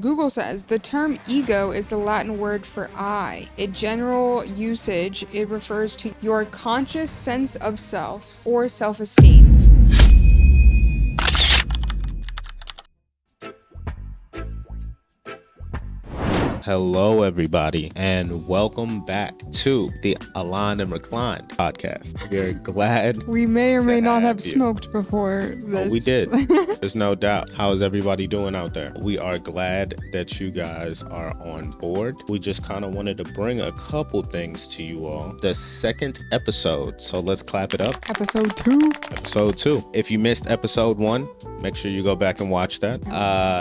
Google says the term ego is the Latin word for I. In general usage, it refers to your conscious sense of self or self-esteem. Hello, everybody, and welcome back to the Reclined and Reclined podcast. We're glad We may or may not have you. smoked before this. Oh, we did. There's no doubt. How is everybody doing out there? We are glad that you guys are on board. We just kind of wanted to bring a couple things to you all. The second episode, so let's clap it up. Episode 2. Episode 2. If you missed episode 1, make sure you go back and watch that.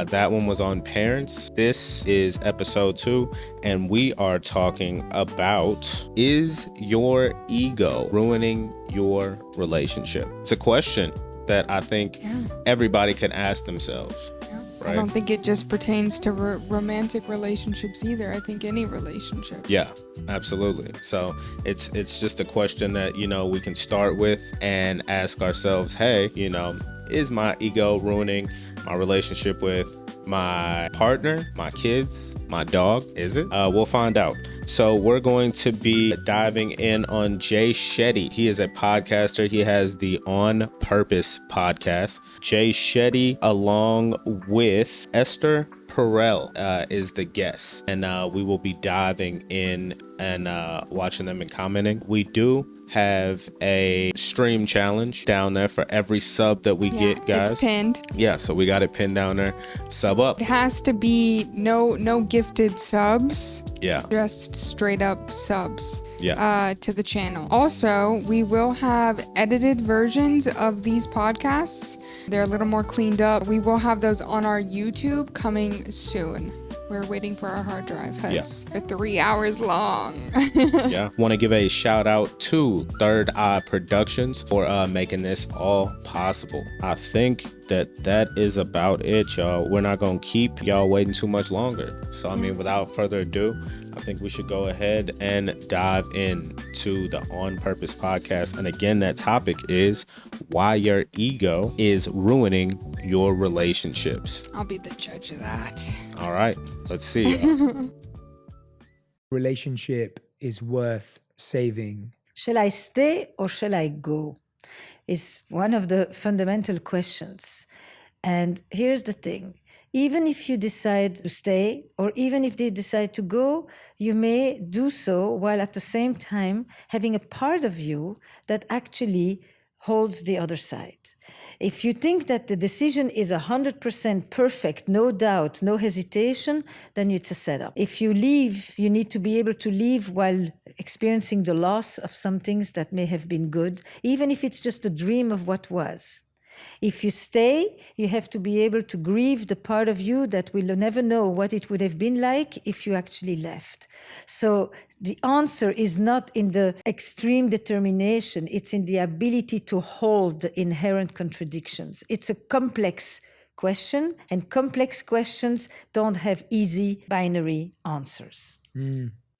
That one was on parents. This is episode 2, and we are talking about, is your ego ruining your relationship? It's a question that I think everybody can ask themselves. Right? I don't think it just pertains to romantic relationships either. I think any relationship. Yeah, absolutely. So it's just a question that, we can start with and ask ourselves, hey, is my ego ruining my relationship with my partner, my kids, my dog? Is it? We'll find out. So we're going to be diving in on Jay Shetty. He is a podcaster. He has the On Purpose podcast. Jay Shetty, along with Esther Perel, is the guest. And we will be diving in and watching them and commenting. We do have a stream challenge down there for every sub that we get, guys. It's pinned. Yeah, so we got it pinned down there. Sub up. It has to be no gifted subs. Yeah. Just straight up subs. Yeah. To the channel. Also, we will have edited versions of these podcasts. They're a little more cleaned up. We will have those on our YouTube coming soon. We're waiting for our hard drive because they're 3 hours long. Yeah. Want to give a shout out to Third Eye Productions for making this all possible. I think that is about it, y'all. We're not going to keep y'all waiting too much longer. So, without further ado, I think we should go ahead and dive into the On Purpose podcast. And again, that topic is why your ego is ruining your relationships. I'll be the judge of that. All right, let's see. Relationship is worth saving. Shall I stay or shall I go? Is one of the fundamental questions. And here's the thing. Even if you decide to stay, or even if they decide to go, you may do so while at the same time having a part of you that actually holds the other side. If you think that the decision is 100% perfect, no doubt, no hesitation, then it's a setup. If you leave, you need to be able to leave while experiencing the loss of some things that may have been good, even if it's just a dream of what was. If you stay, you have to be able to grieve the part of you that will never know what it would have been like if you actually left. So the answer is not in the extreme determination, it's in the ability to hold the inherent contradictions. It's a complex question, and complex questions don't have easy binary answers.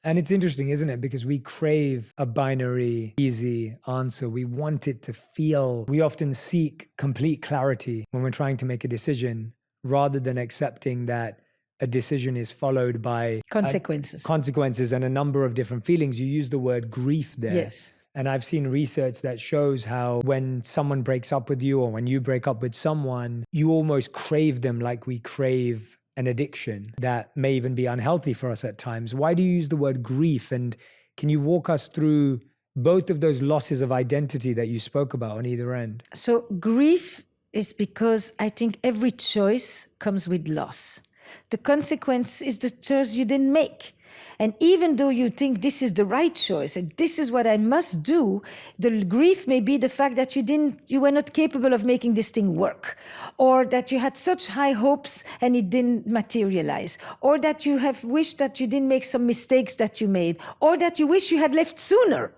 And it's interesting, isn't it? Because we crave a binary, easy answer. We want it to feel, we often seek complete clarity when we're trying to make a decision, rather than accepting that a decision is followed by consequences and a number of different feelings. You use the word grief there. Yes. And I've seen research that shows how when someone breaks up with you, or when you break up with someone, you almost crave them like we crave an addiction that may even be unhealthy for us at times. Why do you use the word grief? And can you walk us through both of those losses of identity that you spoke about on either end? So grief is because I think every choice comes with loss. The consequence is the choice you didn't make. And even though you think this is the right choice and this is what I must do, the grief may be the fact that you were not capable of making this thing work, or that you had such high hopes and it didn't materialize, or that you have wished that you didn't make some mistakes that you made, or that you wish you had left sooner.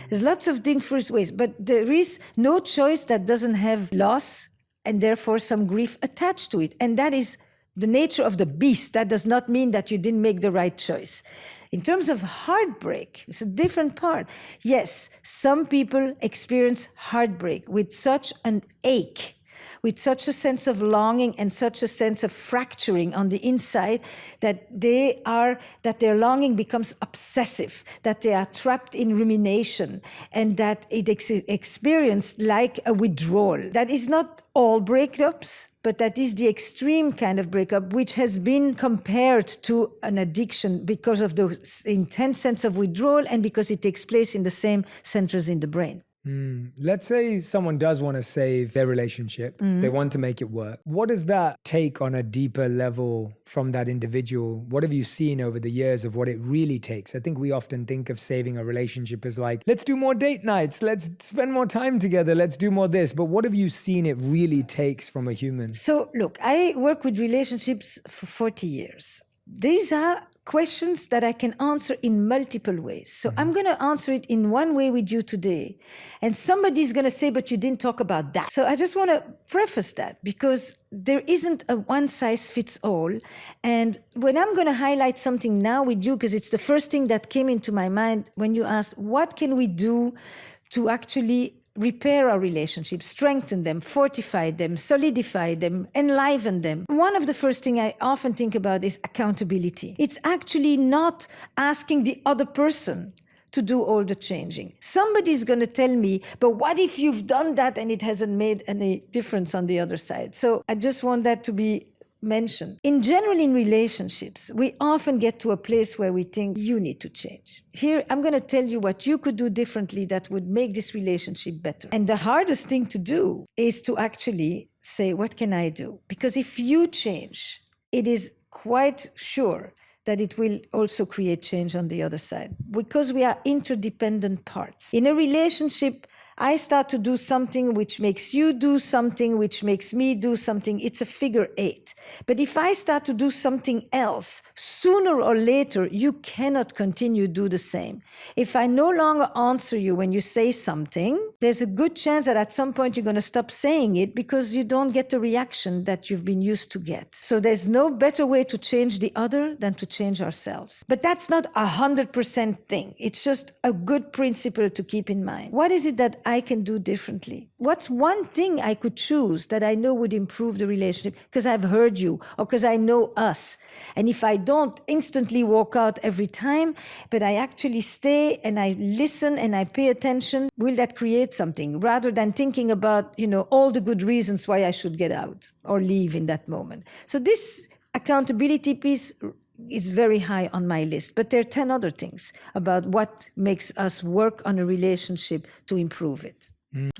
There's lots of different ways, but there is no choice that doesn't have loss and therefore some grief attached to it. And that is the nature of the beast. That does not mean that you didn't make the right choice. In terms of heartbreak, it's a different part. Yes, some people experience heartbreak with such an ache, with such a sense of longing and such a sense of fracturing on the inside that their longing becomes obsessive, that they are trapped in rumination, and that it experienced like a withdrawal. That is not all breakups, but that is the extreme kind of breakup, which has been compared to an addiction because of the intense sense of withdrawal and because it takes place in the same centers in the brain. Let's say someone does want to save their relationship. They want to make it work. What does that take on a deeper level from that individual? What have you seen over the years of what it really takes? I think we often think of saving a relationship as like, let's do more date nights, let's spend more time together, let's do more this. But what have you seen it really takes from a human? So look, I work with relationships for 40 years. These are questions that I can answer in multiple ways. So I'm going to answer it in one way with you today. And somebody's going to say, but you didn't talk about that. So I just want to preface that because there isn't a one size fits all. And when I'm going to highlight something now with you, because it's the first thing that came into my mind when you asked, what can we do to actually repair our relationships, strengthen them, fortify them, solidify them, enliven them. One of the first things I often think about is accountability. It's actually not asking the other person to do all the changing. Somebody's going to tell me, but what if you've done that and it hasn't made any difference on the other side? So I just want that to be mentioned. In general, in relationships, we often get to a place where we think you need to change. Here, I'm going to tell you what you could do differently that would make this relationship better. And the hardest thing to do is to actually say, what can I do? Because if you change, it is quite sure that it will also create change on the other side because we are interdependent parts. In a relationship, I start to do something which makes you do something, which makes me do something. It's a figure eight. But if I start to do something else, sooner or later, you cannot continue to do the same. If I no longer answer you when you say something, there's a good chance that at some point you're going to stop saying it because you don't get the reaction that you've been used to get. So there's no better way to change the other than to change ourselves. But that's not 100% thing. It's just a good principle to keep in mind. What is it that I can do differently? What's one thing I could choose that I know would improve the relationship because I've heard you or because I know us? And if I don't instantly walk out every time, but I actually stay and I listen and I pay attention, will that create something rather than thinking about, all the good reasons why I should get out or leave in that moment? So this accountability piece is very high on my list. But there are 10 other things about what makes us work on a relationship to improve it.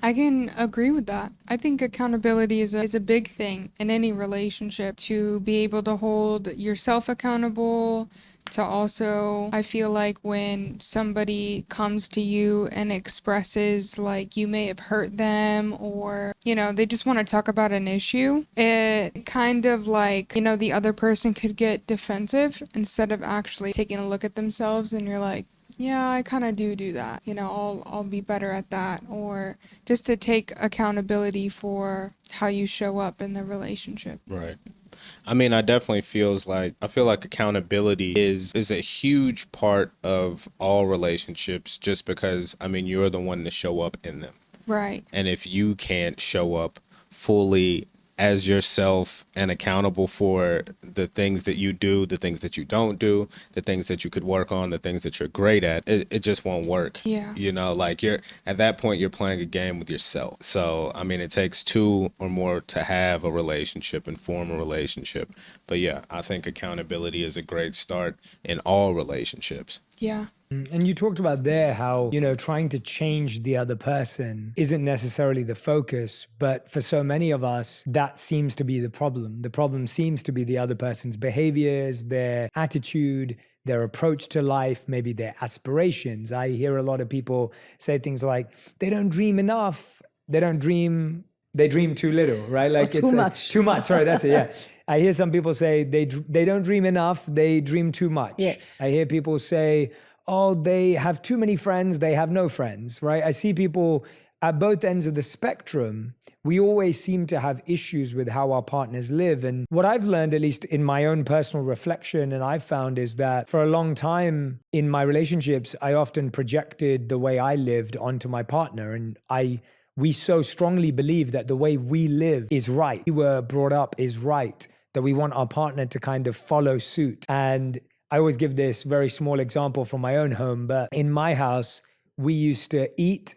I can agree with that. I think accountability is a big thing in any relationship, to be able to hold yourself accountable, to also, I feel like when somebody comes to you and expresses like you may have hurt them or, they just want to talk about an issue, it kind of like, the other person could get defensive instead of actually taking a look at themselves and you're like, yeah, I kind of do that. I'll be better at that. Or just to take accountability for how you show up in the relationship. Right. I mean, I feel like accountability is a huge part of all relationships just because, you're the one to show up in them. Right. And if you can't show up fully as yourself and accountable for the things that you do, the things that you don't do, the things that you could work on, the things that you're great at, it just won't work. Yeah. You're at that point, you're playing a game with yourself. So, it takes two or more to have a relationship and form a relationship. But yeah, I think accountability is a great start in all relationships. Yeah. And you talked about there how, trying to change the other person isn't necessarily the focus, but for so many of us, that seems to be the problem. The problem seems to be the other person's behaviors, their attitude, their approach to life, maybe their aspirations. I hear a lot of people say things like, they don't dream enough, they dream too little, right? Like or too much. Too much, sorry, that's it, yeah. I hear some people say they don't dream enough, they dream too much. Yes. I hear people say, oh, they have too many friends, they have no friends, right? I see people at both ends of the spectrum. We always seem to have issues with how our partners live. And what I've learned, at least in my own personal reflection, and I've found is that for a long time in my relationships, I often projected the way I lived onto my partner. And I we so strongly believe that the way we live is right, we were brought up is right, that we want our partner to kind of follow suit. And I always give this very small example from my own home, but in my house, we used to eat,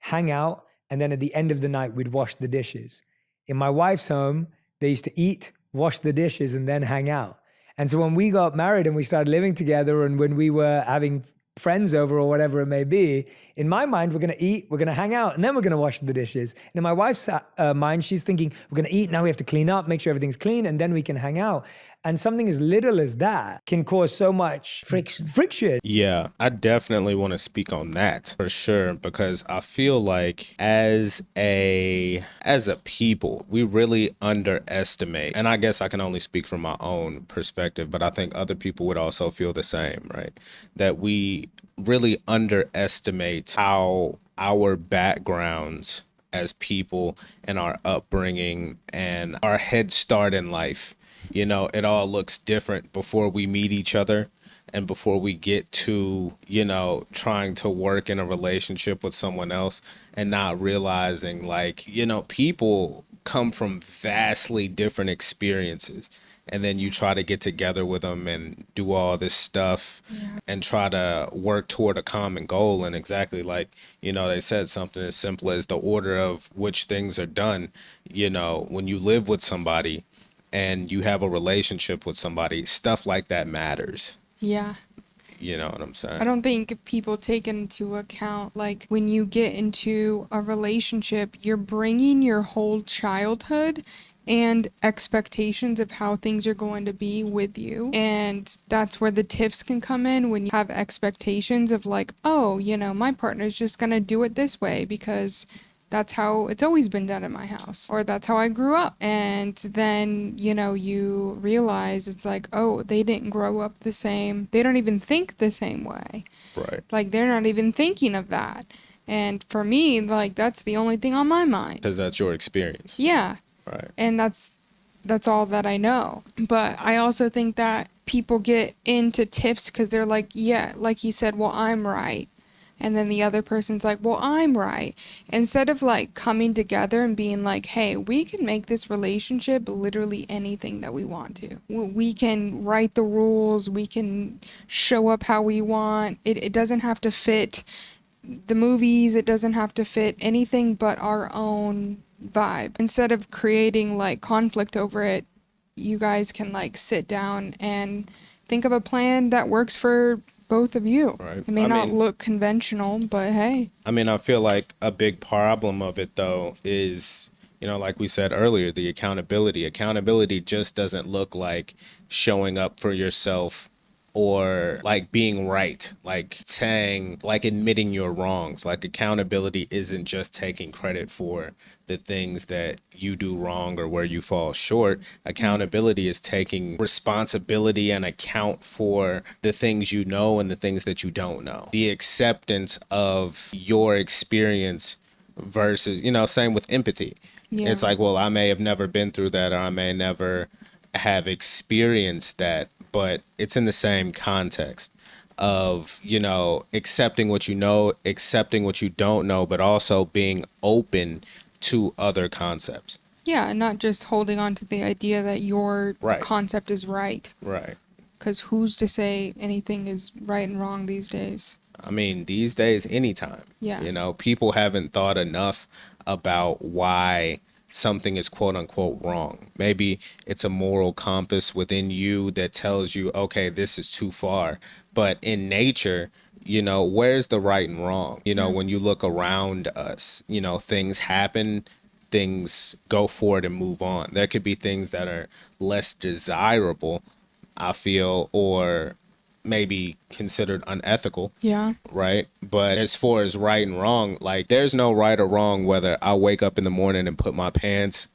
hang out, and then at the end of the night, we'd wash the dishes. In my wife's home, they used to eat, wash the dishes, and then hang out. And so when we got married and we started living together, and when we were having friends over or whatever it may be, in my mind, we're going to eat, we're going to hang out, and then we're going to wash the dishes. And in my wife's mind, she's thinking, we're going to eat, now we have to clean up, make sure everything's clean, and then we can hang out. And something as little as that can cause so much friction. Yeah, I definitely want to speak on that for sure, because I feel like as a people, we really underestimate, and I guess I can only speak from my own perspective, but I think other people would also feel the same, right? That we really underestimate how our backgrounds as people and our upbringing and our head start in life, you know, it all looks different before we meet each other and before we get to, you know, trying to work in a relationship with someone else, and not realizing, like, you know, people come from vastly different experiences. And then you try to get together with them and do all this stuff and try to work toward a common goal. And exactly like, you know, they said something as simple as the order of which things are done. You know, when you live with somebody and you have a relationship with somebody, stuff like that matters. Yeah. You know what I'm saying? I don't think people take into account, like, when you get into a relationship, you're bringing your whole childhood and expectations of how things are going to be with you. And that's where the tiffs can come in, when you have expectations of, like, oh, you know, my partner's just going to do it this way because that's how it's always been done in my house, or that's how I grew up. And then, you know, you realize it's like, oh, they didn't grow up the same. They don't even think the same way. Right. Like, they're not even thinking of that. And for me, like, that's the only thing on my mind. Because that's your experience. Yeah. Right. And that's all that I know. But I also think that people get into tiffs because they're like, yeah, like you said, well, I'm right. And then the other person's like, well, I'm right. Instead of, like, coming together and being like, hey, we can make this relationship literally anything that we want to. We can write the rules. We can show up how we want. It doesn't have to fit the movies. It doesn't have to fit anything but our own vibe. Instead of creating, like, conflict over it, you guys can, like, sit down and think of a plan that works for both of you. Right. It may not look conventional, but hey. I mean, I feel like a big problem of it, though, is, you know, like we said earlier, the accountability. Accountability just doesn't look like showing up for yourself or, like, being right, like saying, like, admitting your wrongs. Like, accountability isn't just taking credit for the things that you do wrong or where you fall short. Accountability is taking responsibility and account for the things you know and the things that you don't know. The acceptance of your experience versus, you know, same with empathy. Yeah. It's like, well, I may have never been through that, or I may never have experienced that, but it's in the same context of, you know, accepting what you know, accepting what you don't know, but also being open to other concepts. Yeah, and not just holding on to the idea that your concept is right. Right. Because who's to say anything is right and wrong these days? I mean, these days, anytime. Yeah. You know, people haven't thought enough about why something is quote unquote wrong. Maybe it's a moral compass within you that tells you, okay, this is too far. But in nature, you know, where's the right and wrong? You know, when you look around us, you know, things happen, things go forward and move on. There could be things that are less desirable, I feel, or maybe considered unethical. Yeah. Right. But as far as right and wrong, like, there's no right or wrong whether I wake up in the morning and put my pants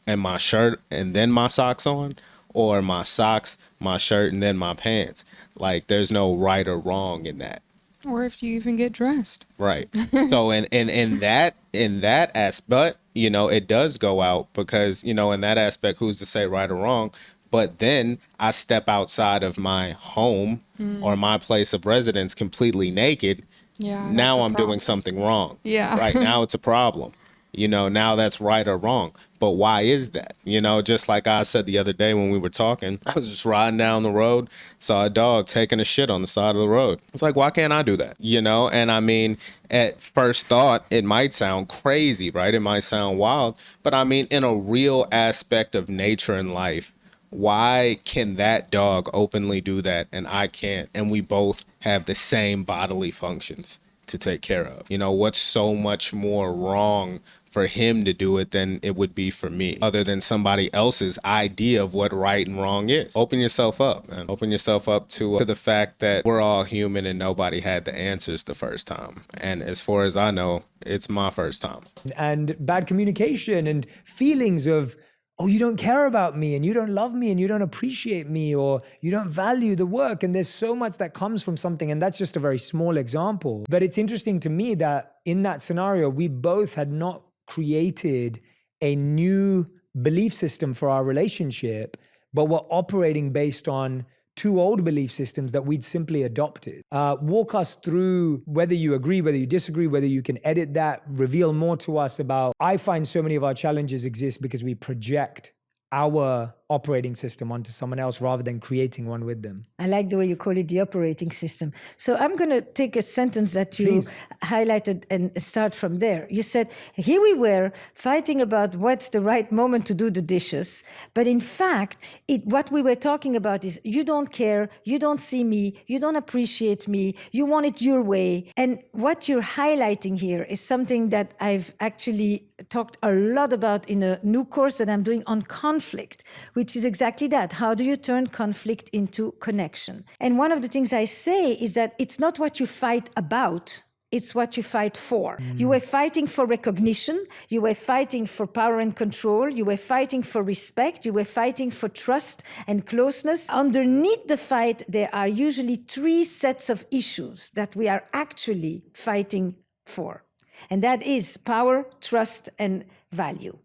and my shirt and then my socks on, or my socks, my shirt, and then my pants. Like, there's no right or wrong in that. Or if you even get dressed. Right. So in that aspect, you know, it does go out because, you know, in that aspect, who's to say right or wrong? But then I step outside of my home or my place of residence completely naked. Yeah. Now I'm doing something wrong. Yeah. Right. Now it's a problem. now that's right or wrong. But why is that? Just like I said the other day when we were talking, I was just riding down the road, saw a dog taking a shit on the side of the road. It's like, why can't I do that? And I mean, at first thought, it might sound crazy, right? It might sound wild, but I mean, in a real aspect of nature and life, why can that dog openly do that and I can't? And we both have the same bodily functions to take care of. What's so much more wrong for him to do it than it would be for me, other than somebody else's idea of what right and wrong is? Open yourself up, man. Open yourself up to the fact that we're all human and nobody had the answers the first time. And as far as I know, it's my first time. And bad communication and feelings of, oh, you don't care about me and you don't love me and you don't appreciate me or you don't value the work. And there's so much that comes from something. And that's just a very small example. But it's interesting to me that in that scenario, we both had not created a new belief system for our relationship, but we're operating based on two old belief systems that we'd simply adopted. Walk us through whether you agree, whether you disagree, whether you can edit that, reveal more to us about, I find so many of our challenges exist because we project our operating system onto someone else rather than creating one with them. I like the way you call it the operating system. So I'm going to take a sentence that you Please. highlighted and start from there. You said, here we were fighting about what's the right moment to do the dishes. But in fact, what we were talking about is you don't care, you don't see me, you don't appreciate me, you want it your way. And what you're highlighting here is something that I've actually talked a lot about in a new course that I'm doing on conflict, which is exactly that. How do you turn conflict into connection? And one of the things I say is that it's not what you fight about, it's what you fight for. You were fighting for recognition, you were fighting for power and control, you were fighting for respect, you were fighting for trust and closeness. Underneath the fight, there are usually 3 sets of issues that we are actually fighting for. And that is power, trust, and value.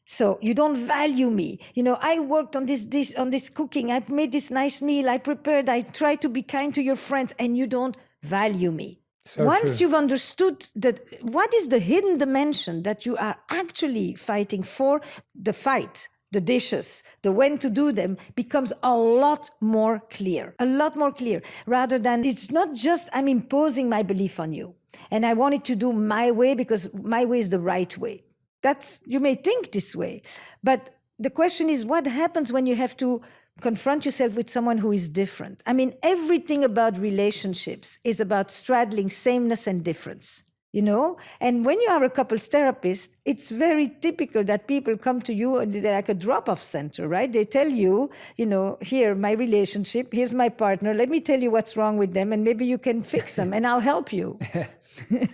So you don't value me. I worked on this dish, on this cooking. I made this nice meal. I prepared. I tried to be kind to your friends, and you don't value me. So Once true. you've understood that, what is the hidden dimension that you are actually fighting for, the fight, the dishes, the when to do them becomes a lot more clear, rather than it's not just I'm imposing my belief on you and I want it to do my way because my way is the right way. You may think this way, but the question is what happens when you have to confront yourself with someone who is different? I mean, everything about relationships is about straddling sameness and difference. And when you are a couples therapist, it's very typical that people come to you and they're like a drop-off center, right? They tell you, here, my relationship, here's my partner, let me tell you what's wrong with them and maybe you can fix them and I'll help you.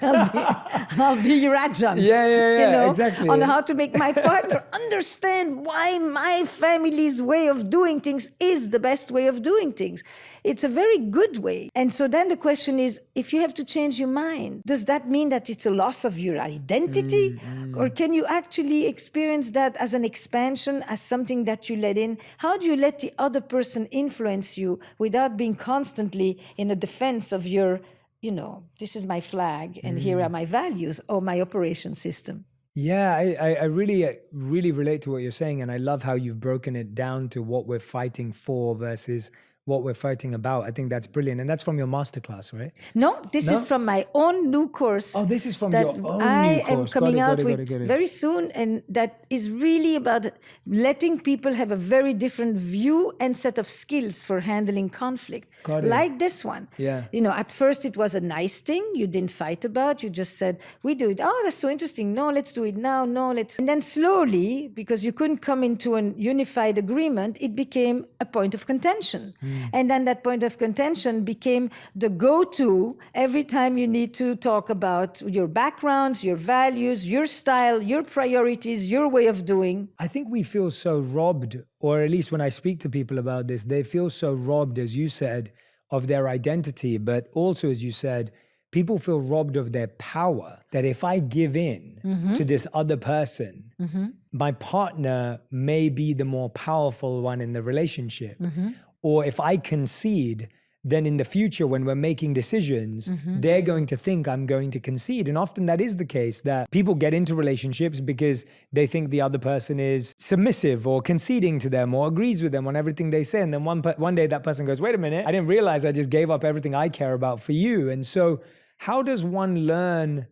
I'll be your adjunct, exactly. on how to make my partner understand why my family's way of doing things is the best way of doing things. It's a very good way. And so then the question is, if you have to change your mind, does that mean that it's a loss of your identity? Or can you actually experience that as an expansion, as something that you let in? How do you let the other person influence you without being constantly in a defense of your, this is my flag and here are my values or my operation system? Yeah, I really, really relate to what you're saying. And I love how you've broken it down to what we're fighting for versus what we're fighting about. I think that's brilliant. And that's from your masterclass, right? No, this is from my own new course. Oh, this is from that your own new course. I am coming out Got with it. very soon. And that is really about letting people have a very different view and set of skills for handling conflict. Got it. Like this one. Yeah. At first it was a nice thing. You didn't fight about. You just said, we do it. Oh, that's so interesting. No, let's do it now. No, let's. And then slowly, because you couldn't come into a unified agreement, it became a point of contention. And then that point of contention became the go-to every time you need to talk about your backgrounds, your values, your style, your priorities, your way of doing. I think we feel so robbed, or at least when I speak to people about this, they feel so robbed, as you said, of their identity. But also, as you said, people feel robbed of their power, that if I give in to this other person, my partner may be the more powerful one in the relationship. Or if I concede, then in the future, when we're making decisions, they're going to think I'm going to concede. And often that is the case, that people get into relationships because they think the other person is submissive or conceding to them or agrees with them on everything they say. And then one day that person goes, wait a minute, I didn't realize I just gave up everything I care about for you. And so how does one learn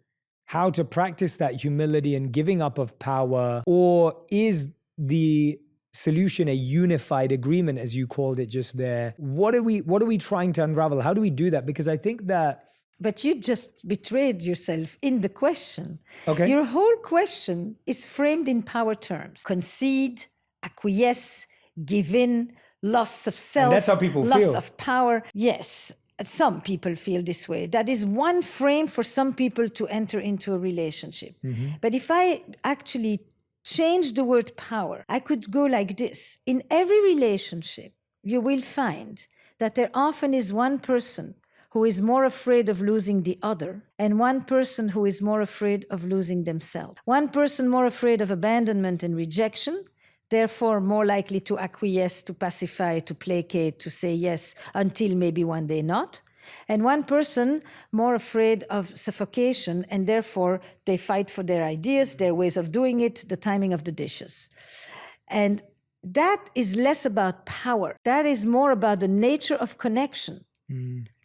how to practice that humility and giving up of power? Or is the solution a unified agreement, as you called it just there? What are we trying to unravel? How do we do that? Because I think that... But you just betrayed yourself in the question. Okay. Your whole question is framed in power terms. Concede, acquiesce, give in, loss of self, And that's how people loss feel. of power. Yes, some people feel this way. That is one frame for some people to enter into a relationship. But if I actually change the word power, I could go like this. In every relationship, you will find that there often is one person who is more afraid of losing the other, and one person who is more afraid of losing themselves. One person more afraid of abandonment and rejection, therefore more likely to acquiesce, to pacify, to placate, to say yes until maybe one day not. And one person more afraid of suffocation, and therefore they fight for their ideas, their ways of doing it, the timing of the dishes. And that is less about power. That is more about the nature of connection.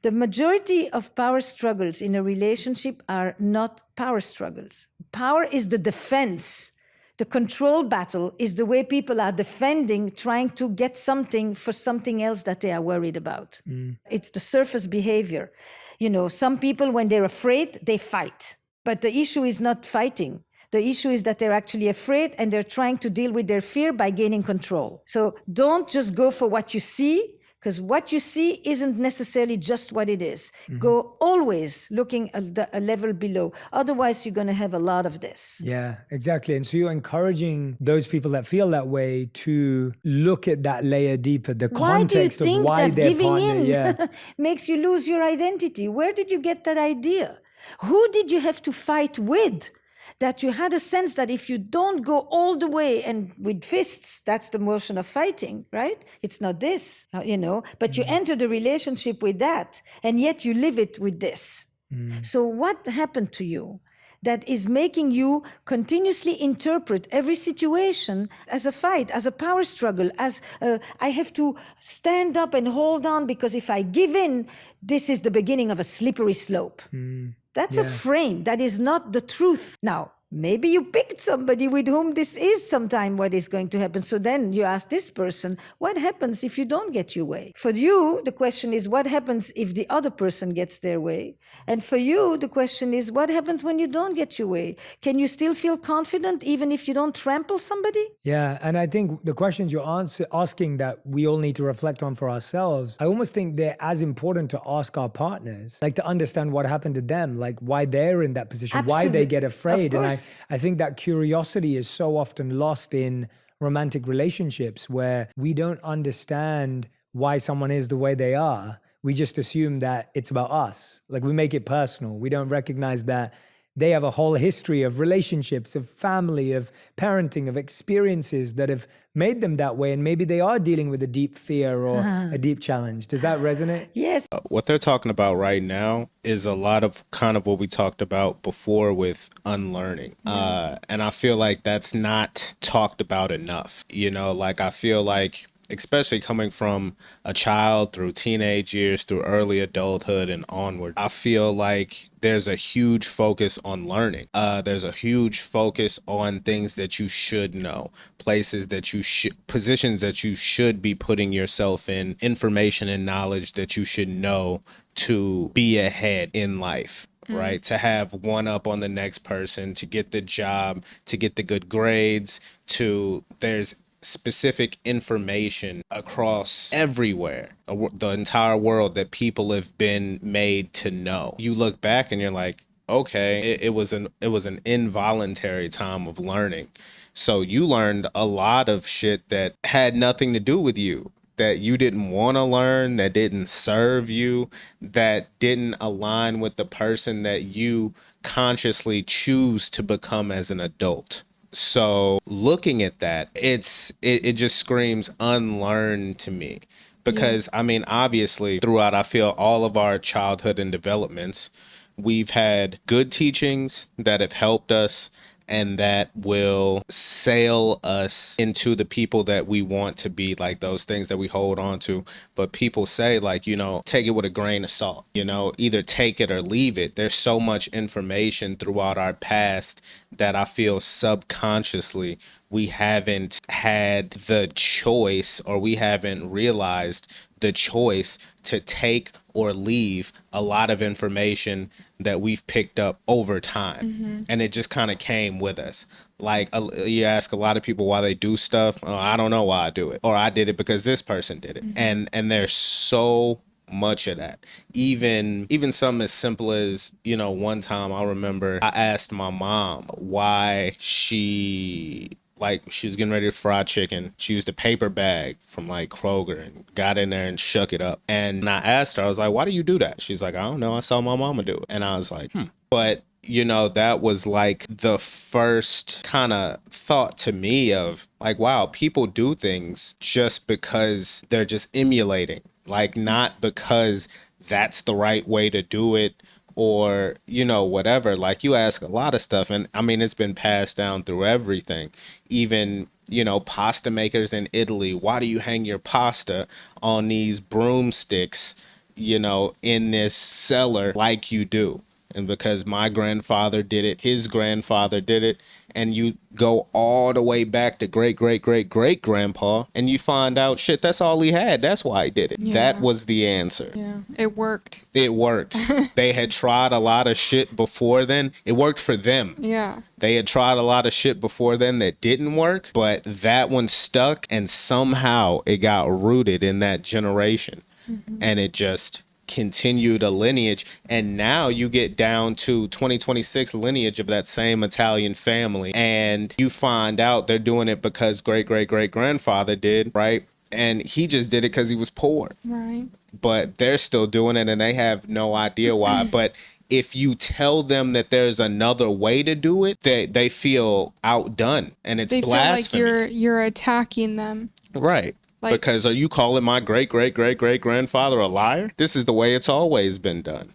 The majority of power struggles in a relationship are not power struggles. Power is the defense. The control battle is the way people are defending, trying to get something for something else that they are worried about. It's the surface behavior. You know, some people, when they're afraid, they fight. But the issue is not fighting. The issue is that they're actually afraid and they're trying to deal with their fear by gaining control. So don't just go for what you see, because what you see isn't necessarily just what it is. Go always looking at a level below. Otherwise, you're going to have a lot of this. Yeah, exactly. And so you're encouraging those people that feel that way to look at that layer deeper, the context of why their partner makes you lose your identity. Where did you get that idea? Who did you have to fight with? That you had a sense that if you don't go all the way and with fists, that's the motion of fighting, right? It's not this, you know, but you enter the relationship with that, and yet you live it with this. So what happened to you that is making you continuously interpret every situation as a fight, as a power struggle, as I have to stand up and hold on because if I give in, this is the beginning of a slippery slope. That's a frame. That is not the truth. Now, maybe you picked somebody with whom this is sometime what is going to happen. So then you ask this person, what happens if you don't get your way? For you, the question is, what happens if the other person gets their way? And for you, the question is, what happens when you don't get your way? Can you still feel confident even if you don't trample somebody? Yeah, and I think the questions you're asking that we all need to reflect on for ourselves, I almost think they're as important to ask our partners, like to understand what happened to them, like why they're in that position, why they get afraid. And I think that curiosity is so often lost in romantic relationships where we don't understand why someone is the way they are. We just assume that it's about us. Like we make it personal. We don't recognize that they have a whole history of relationships, of family, of parenting, of experiences that have made them that way. And maybe they are dealing with a deep fear or a deep challenge. Does that resonate? Yes. What they're talking about right now is a lot of kind of what we talked about before with unlearning. And I feel like that's not talked about enough. You know, like I feel like, especially coming from a child through teenage years, through early adulthood and onward, I feel like there's a huge focus on learning. There's a huge focus on things that you should know, places that you should, positions that you should be putting yourself in, information and knowledge that you should know to be ahead in life. Right? To have one up on the next person, to get the job, to get the good grades, there's specific information across everywhere, the entire world that people have been made to know. You look back and you're like, okay, it was an involuntary time of learning. So you learned a lot of shit that had nothing to do with you, that you didn't want to learn, that didn't serve you, that didn't align with the person that you consciously choose to become as an adult. So looking at that, it just screams unlearn to me, Because I mean, obviously throughout, I feel all of our childhood and developments, we've had good teachings that have helped us and that will sail us into the people that we want to be, like those things that we hold on to. But people say, like, you know, take it with a grain of salt, you know, either take it or leave it. There's so much information throughout our past that I feel subconsciously we haven't had the choice, or we haven't realized the choice to take or leave a lot of information that we've picked up over time. And it just kind of came with us. Like, you ask a lot of people why they do stuff. Oh, I don't know why I do it, or I did it because this person did it. And there's so much of that. Even something as simple as, you know, one time I remember I asked my mom why she was getting ready to fry chicken. She used a paper bag from like Kroger and got in there and shook it up. And I asked her, I was like, why do you do that? She's like, I don't know. I saw my mama do it. And I was like, But, you know, that was like the first kind of thought to me of like, wow, people do things just because they're just emulating, like not because that's the right way to do it, or, you know, whatever. Like, you ask a lot of stuff, and I mean, it's been passed down through everything. Even, you know, pasta makers in Italy, why do you hang your pasta on these broomsticks, you know, in this cellar like you do? And because my grandfather did it, his grandfather did it, and you go all the way back to great, great, great, great grandpa, and you find out, shit, that's all he had. That's why he did it. Yeah. That was the answer. Yeah, it worked. It worked. They had tried a lot of shit before then. It worked for them. Yeah. They had tried a lot of shit before then that didn't work, but that one stuck, and somehow it got rooted in that generation. And it just continued a lineage, and now you get down to 2026 lineage of that same Italian family, and you find out they're doing it because great great great grandfather did, right? And he just did it because he was poor, Right. but they're still doing it and they have no idea why. But if you tell them that there's another way to do it, they feel outdone, and it's They blasphemy. feel like you're attacking them. Right. Like, Because are you calling my great great great great grandfather a liar? This is the way it's always been done.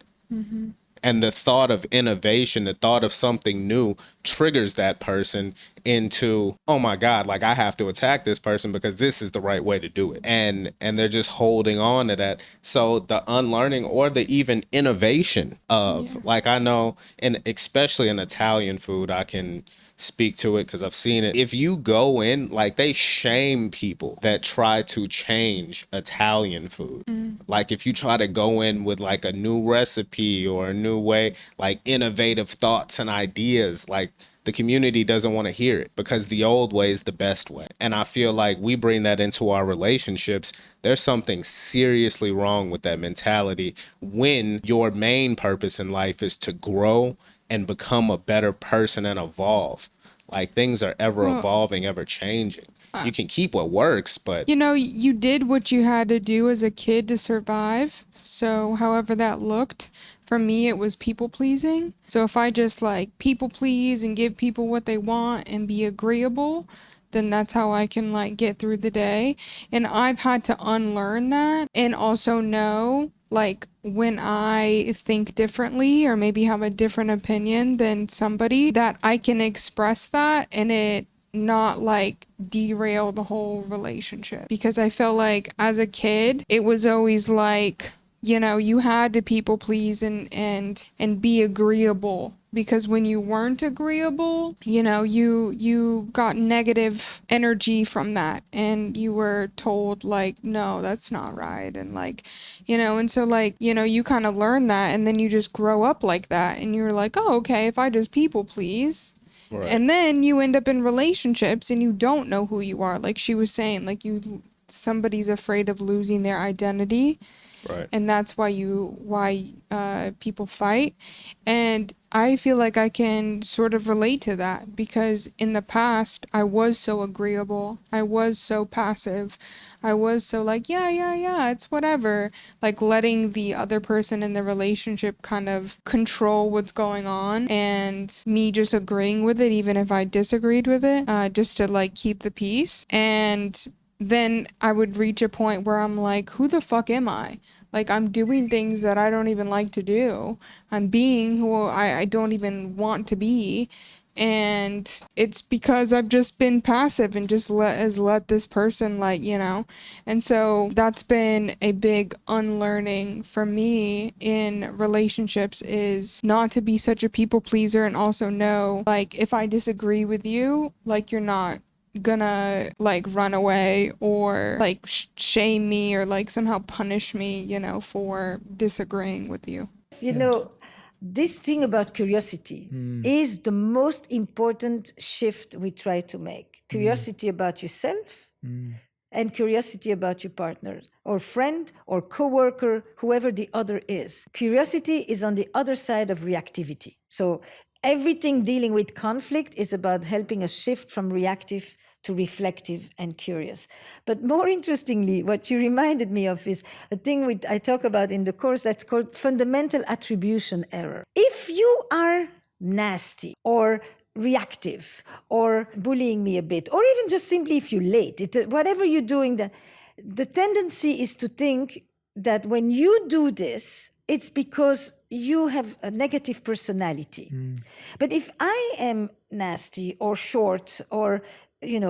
And the thought of innovation, the thought of something new triggers that person into, oh my God, like I have to attack this person because this is the right way to do it. And they're just holding on to that. So the unlearning, or the even innovation of, like, I know, and especially in Italian food, I can speak to it because I've seen it. If you go in, like, they shame people that try to change Italian food. Like, if you try to go in with like a new recipe or a new way, like innovative thoughts and ideas, like, the community doesn't want to hear it because the old way is the best way. And I feel like we bring that into our relationships. There's something seriously wrong with that mentality when your main purpose in life is to grow and become a better person and evolve. Like, things are ever evolving, ever changing. You can keep what works, but you know, you did what you had to do as a kid to survive. So however that looked, for me, it was people pleasing. So if I just like people please and give people what they want and be agreeable, then that's how I can like get through the day. And I've had to unlearn that, and also know, like, when I think differently or maybe have a different opinion than somebody, that I can express that and it not like derail the whole relationship. Because I feel like as a kid, it was always like, you know, you had to people please and be agreeable, because when you weren't agreeable, you know, you got negative energy from that, and you were told like, no, that's not right, and like, you know, and so like, you know, you kind of learn that, and then you just grow up like that, and you're like, oh, okay, if I just people please. right. And then you end up in relationships and you don't know who you are. Like she was saying, like somebody's afraid of losing their identity. Right. And that's why people fight. And I feel like I can sort of relate to that, because in the past I was so agreeable. I was so passive. I was so like, yeah, it's whatever. Like letting the other person in the relationship kind of control what's going on, and me just agreeing with it even if I disagreed with it, just to like keep the peace. And then I would reach a point where I'm like, who the fuck am I? Like, I'm doing things that I don't even like to do. I'm being who I don't even want to be. And it's because I've just been passive and just let this person, like, you know. And so that's been a big unlearning for me in relationships, is not to be such a people pleaser, and also know, like, if I disagree with you, like, you're not gonna like run away or like shame me or like somehow punish me, you know, for disagreeing with you. You know, this thing about curiosity is the most important shift we try to make. Curiosity about yourself and curiosity about your partner or friend or coworker, whoever the other is. Curiosity is on the other side of reactivity. So everything dealing with conflict is about helping us shift from reactive to reflective and curious. But more interestingly, what you reminded me of is a thing I talk about in the course that's called fundamental attribution error. If you are nasty or reactive or bullying me a bit, or even just simply if you're late, whatever you're doing, the tendency is to think that when you do this, it's because you have a negative personality. But if I am nasty or short or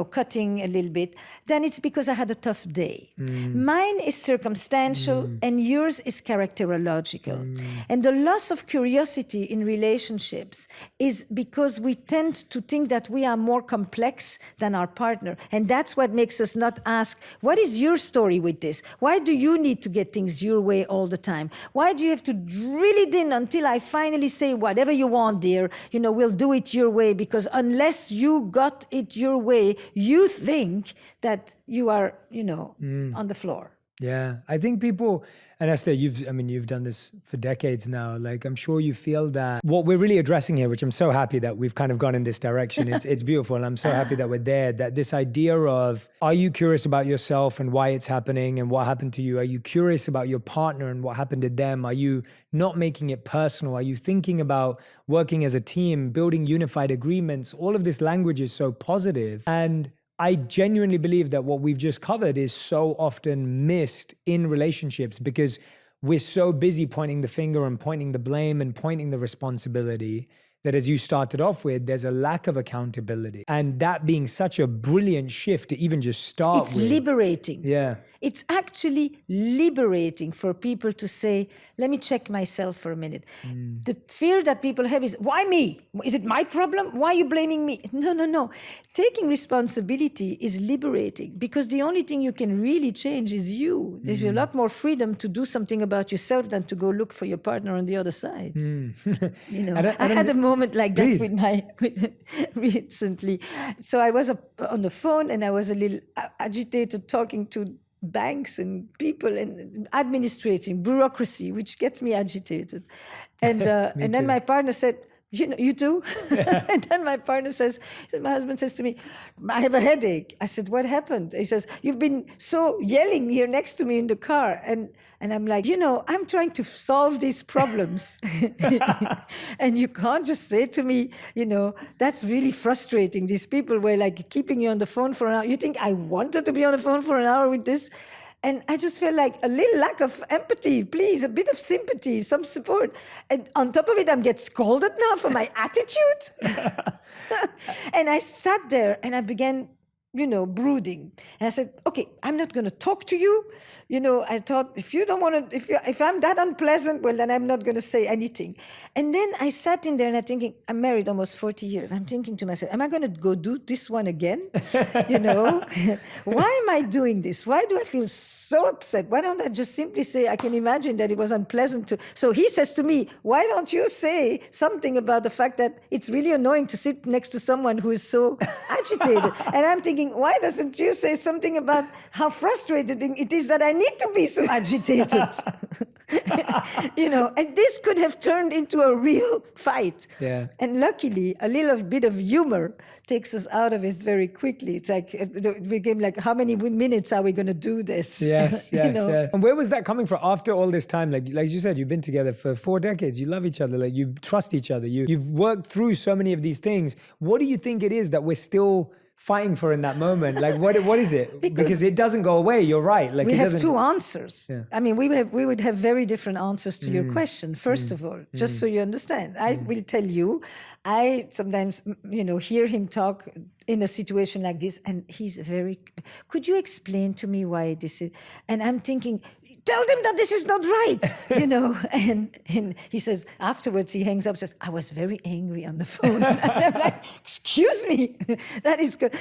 cutting a little bit, then it's because I had a tough day. Mine is circumstantial and yours is characterological. And the loss of curiosity in relationships is because we tend to think that we are more complex than our partner. And that's what makes us not ask, what is your story with this? Why do you need to get things your way all the time? Why do you have to drill it in until I finally say, whatever you want, dear, we'll do it your way, because unless you got it your way, you think that you are, on the floor. Yeah, I think people, and Esther, you've done this for decades now. Like, I'm sure you feel that what we're really addressing here, which I'm so happy that we've kind of gone in this direction. It's beautiful. And I'm so happy that we're there, that this idea of, are you curious about yourself and why it's happening and what happened to you? Are you curious about your partner and what happened to them? Are you not making it personal? Are you thinking about working as a team, building unified agreements? All of this language is so positive. And I genuinely believe that what we've just covered is so often missed in relationships because we're so busy pointing the finger and pointing the blame and pointing the responsibility that, as you started off with, there's a lack of accountability. And that being such a brilliant shift to even just start with. It's liberating. Yeah. It's actually liberating for people to say, let me check myself for a minute. The fear that people have is, why me? Is it my problem? Why are you blaming me? No. Taking responsibility is liberating because the only thing you can really change is you. There's a lot more freedom to do something about yourself than to go look for your partner on the other side. I had a moment like that recently. So I was on the phone and I was a little agitated talking to banks and people and administrating bureaucracy, which gets me agitated. And and then my partner said, you too? And then my husband says to me, I have a headache. I said, what happened? He says, you've been so yelling here next to me in the car. And I'm like, I'm trying to solve these problems. And you can't just say to me, that's really frustrating. These people were like keeping you on the phone for an hour. You think I wanted to be on the phone for an hour with this? And I just felt like a little lack of empathy, please, a bit of sympathy, some support. And on top of it, I'm getting scolded now for my attitude. And I sat there and I began, brooding. And I said, okay, I'm not going to talk to you. I thought, if you don't want to, if I'm that unpleasant, well, then I'm not going to say anything. And then I sat in there and I'm thinking, I'm married almost 40 years. I'm thinking to myself, am I going to go do this one again? Why am I doing this? Why do I feel so upset? Why don't I just simply say, I can imagine that it was unpleasant to. So he says to me, why don't you say something about the fact that it's really annoying to sit next to someone who is so agitated? And I'm thinking, why doesn't you say something about how frustrating it is that I need to be so agitated? And this could have turned into a real fight. Yeah. And luckily, a little bit of humor takes us out of it very quickly. It's like, we became like, how many minutes are we going to do this? Yes. And where was that coming from after all this time? Like you said, you've been together for 4 decades. You love each other. Like, you trust each other. You've worked through so many of these things. What do you think it is that we're still fighting for in that moment? Like, what is it? Because it doesn't go away. You're right. Like, we it have doesn't. two answers. Yeah. I mean, we would have very different answers to your question. First of all, just so you understand, I will tell you, I sometimes, hear him talk in a situation like this, and he's very, could you explain to me why this is? And I'm thinking, tell them that this is not right, and he says, afterwards he hangs up, says, I was very angry on the phone. And I'm like, excuse me, that is good,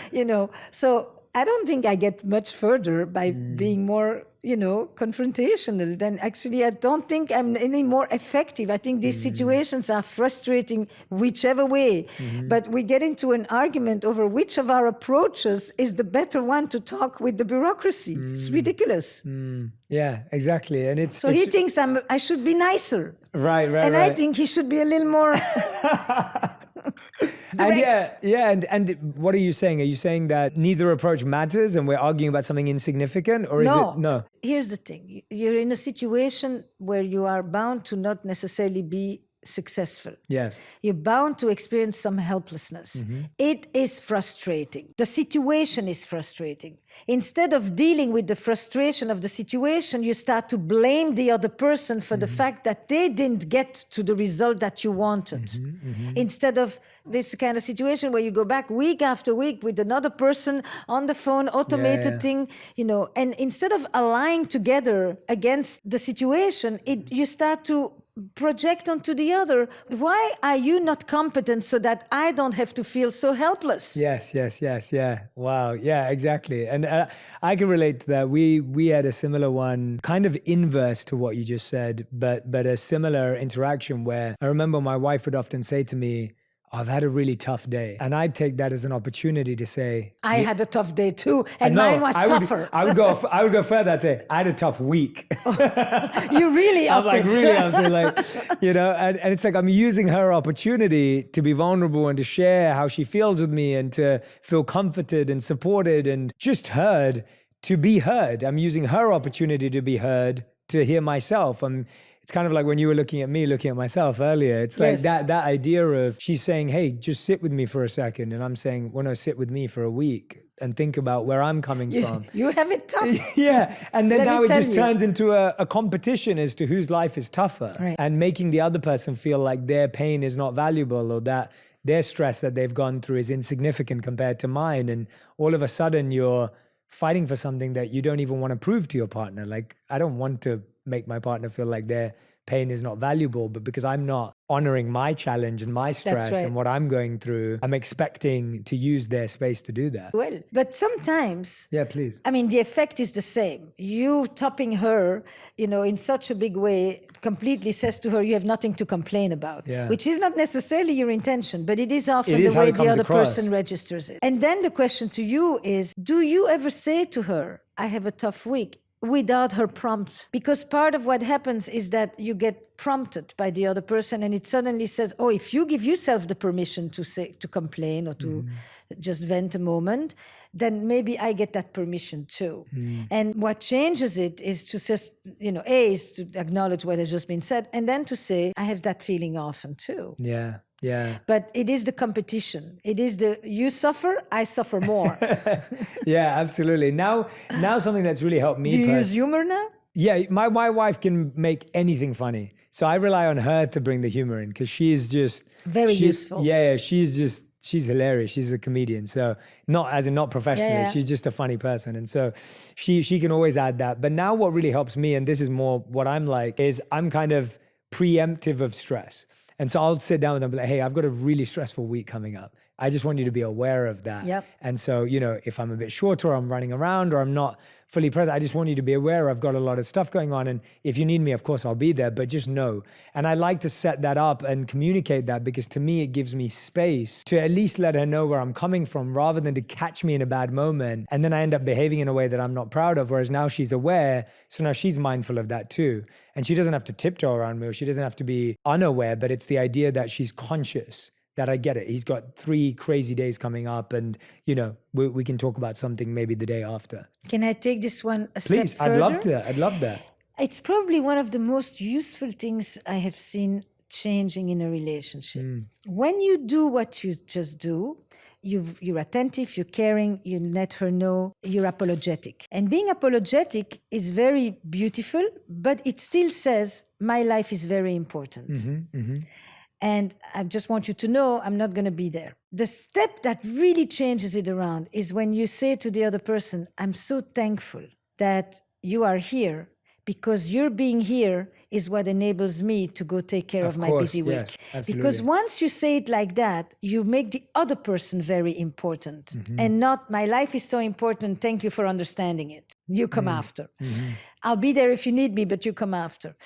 So I don't think I get much further by being more, confrontational. Then actually, I don't think I'm any more effective. I think these situations are frustrating whichever way. But we get into an argument over which of our approaches is the better one to talk with the bureaucracy. It's ridiculous. Yeah, exactly. And So he thinks I should be nicer. Right. And I think he should be a little more direct. And what are you saying? Are you saying that neither approach matters and we're arguing about something insignificant, or is it no? Here's the thing. You're in a situation where you are bound to not necessarily be successful. Yes. You're bound to experience some helplessness. It is frustrating. The situation is frustrating. Instead of dealing with the frustration of the situation, you start to blame the other person for the fact that they didn't get to the result that you wanted. Instead of this kind of situation where you go back week after week with another person on the phone, automated thing, and instead of allying together against the situation, you start to project onto the other. Why are you not competent so that I don't have to feel so helpless? Yes. Yeah. Wow. Yeah, exactly. And I can relate to that. We had a similar one, kind of inverse to what you just said, but a similar interaction where I remember my wife would often say to me, I've had a really tough day. And I'd take that as an opportunity to say, I had a tough day too, and mine was tougher. I would go further. I'd say, I had a tough week. You really I'm like, it. really up to and it's like I'm using her opportunity to be vulnerable and to share how she feels with me and to feel comforted and supported and just heard, to be heard. I'm using her opportunity to be heard, to hear myself. It's kind of like when you were looking at me, looking at myself earlier. It's like that idea of she's saying, hey, just sit with me for a second. And I'm saying, well, no, sit with me for a week and think about where I'm coming from. You have it tough. Yeah. And then now it just turns into a competition as to whose life is tougher. Right. And making the other person feel like their pain is not valuable or that their stress that they've gone through is insignificant compared to mine. And all of a sudden you're fighting for something that you don't even want to prove to your partner. Like, I don't want to make my partner feel like their pain is not valuable, but because I'm not honoring my challenge and my stress and what I'm going through, I'm expecting to use their space to do that. Well, but sometimes, yeah, please. I mean, the effect is the same. You topping her, in such a big way, completely says to her, you have nothing to complain about, which is not necessarily your intention, but it is often the way the other person registers it. And then the question to you is, do you ever say to her, I have a tough week, without her prompt? Because part of what happens is that you get prompted by the other person and it suddenly says, oh, if you give yourself the permission to complain or to just vent a moment, then maybe I get that permission too. And what changes it is to just, is to acknowledge what has just been said, and then to say, I have that feeling often too. Yeah. But it is the competition. It is you suffer, I suffer more. Yeah, absolutely. Now something that's really helped me. Do you use humor now? Yeah, my wife can make anything funny. So I rely on her to bring the humor in because she's just... Very useful. Yeah, she's hilarious. She's a comedian. So not professionally, she's just a funny person. And so she can always add that. But now what really helps me, and this is more what I'm like, is I'm kind of preemptive of stress. And so I'll sit down with them and be like, hey, I've got a really stressful week coming up. I just want you to be aware of that. Yep. And so, if I'm a bit shorter or I'm running around or I'm not fully present, I just want you to be aware I've got a lot of stuff going on. And if you need me, of course, I'll be there, but just know. And I like to set that up and communicate that because to me, it gives me space to at least let her know where I'm coming from rather than to catch me in a bad moment. And then I end up behaving in a way that I'm not proud of. Whereas now she's aware. So now she's mindful of that too. And she doesn't have to tiptoe around me or she doesn't have to be unaware, but it's the idea that she's conscious. That I get it. He's got 3 crazy days coming up and, we can talk about something maybe the day after. Can I take this one a step Please, further? I'd love that. It's probably one of the most useful things I have seen changing in a relationship. When you do what you just do, you're attentive, you're caring, you let her know, you're apologetic. And being apologetic is very beautiful, but it still says, my life is very important. And I just want you to know I'm not going to be there. The step that really changes it around is when you say to the other person, I'm so thankful that you are here, because your being here is what enables me to go take care of my busy week. Yes, absolutely. Because once you say it like that, you make the other person very important, and not, my life is so important, thank you for understanding it. You come after. I'll be there if you need me, but you come after.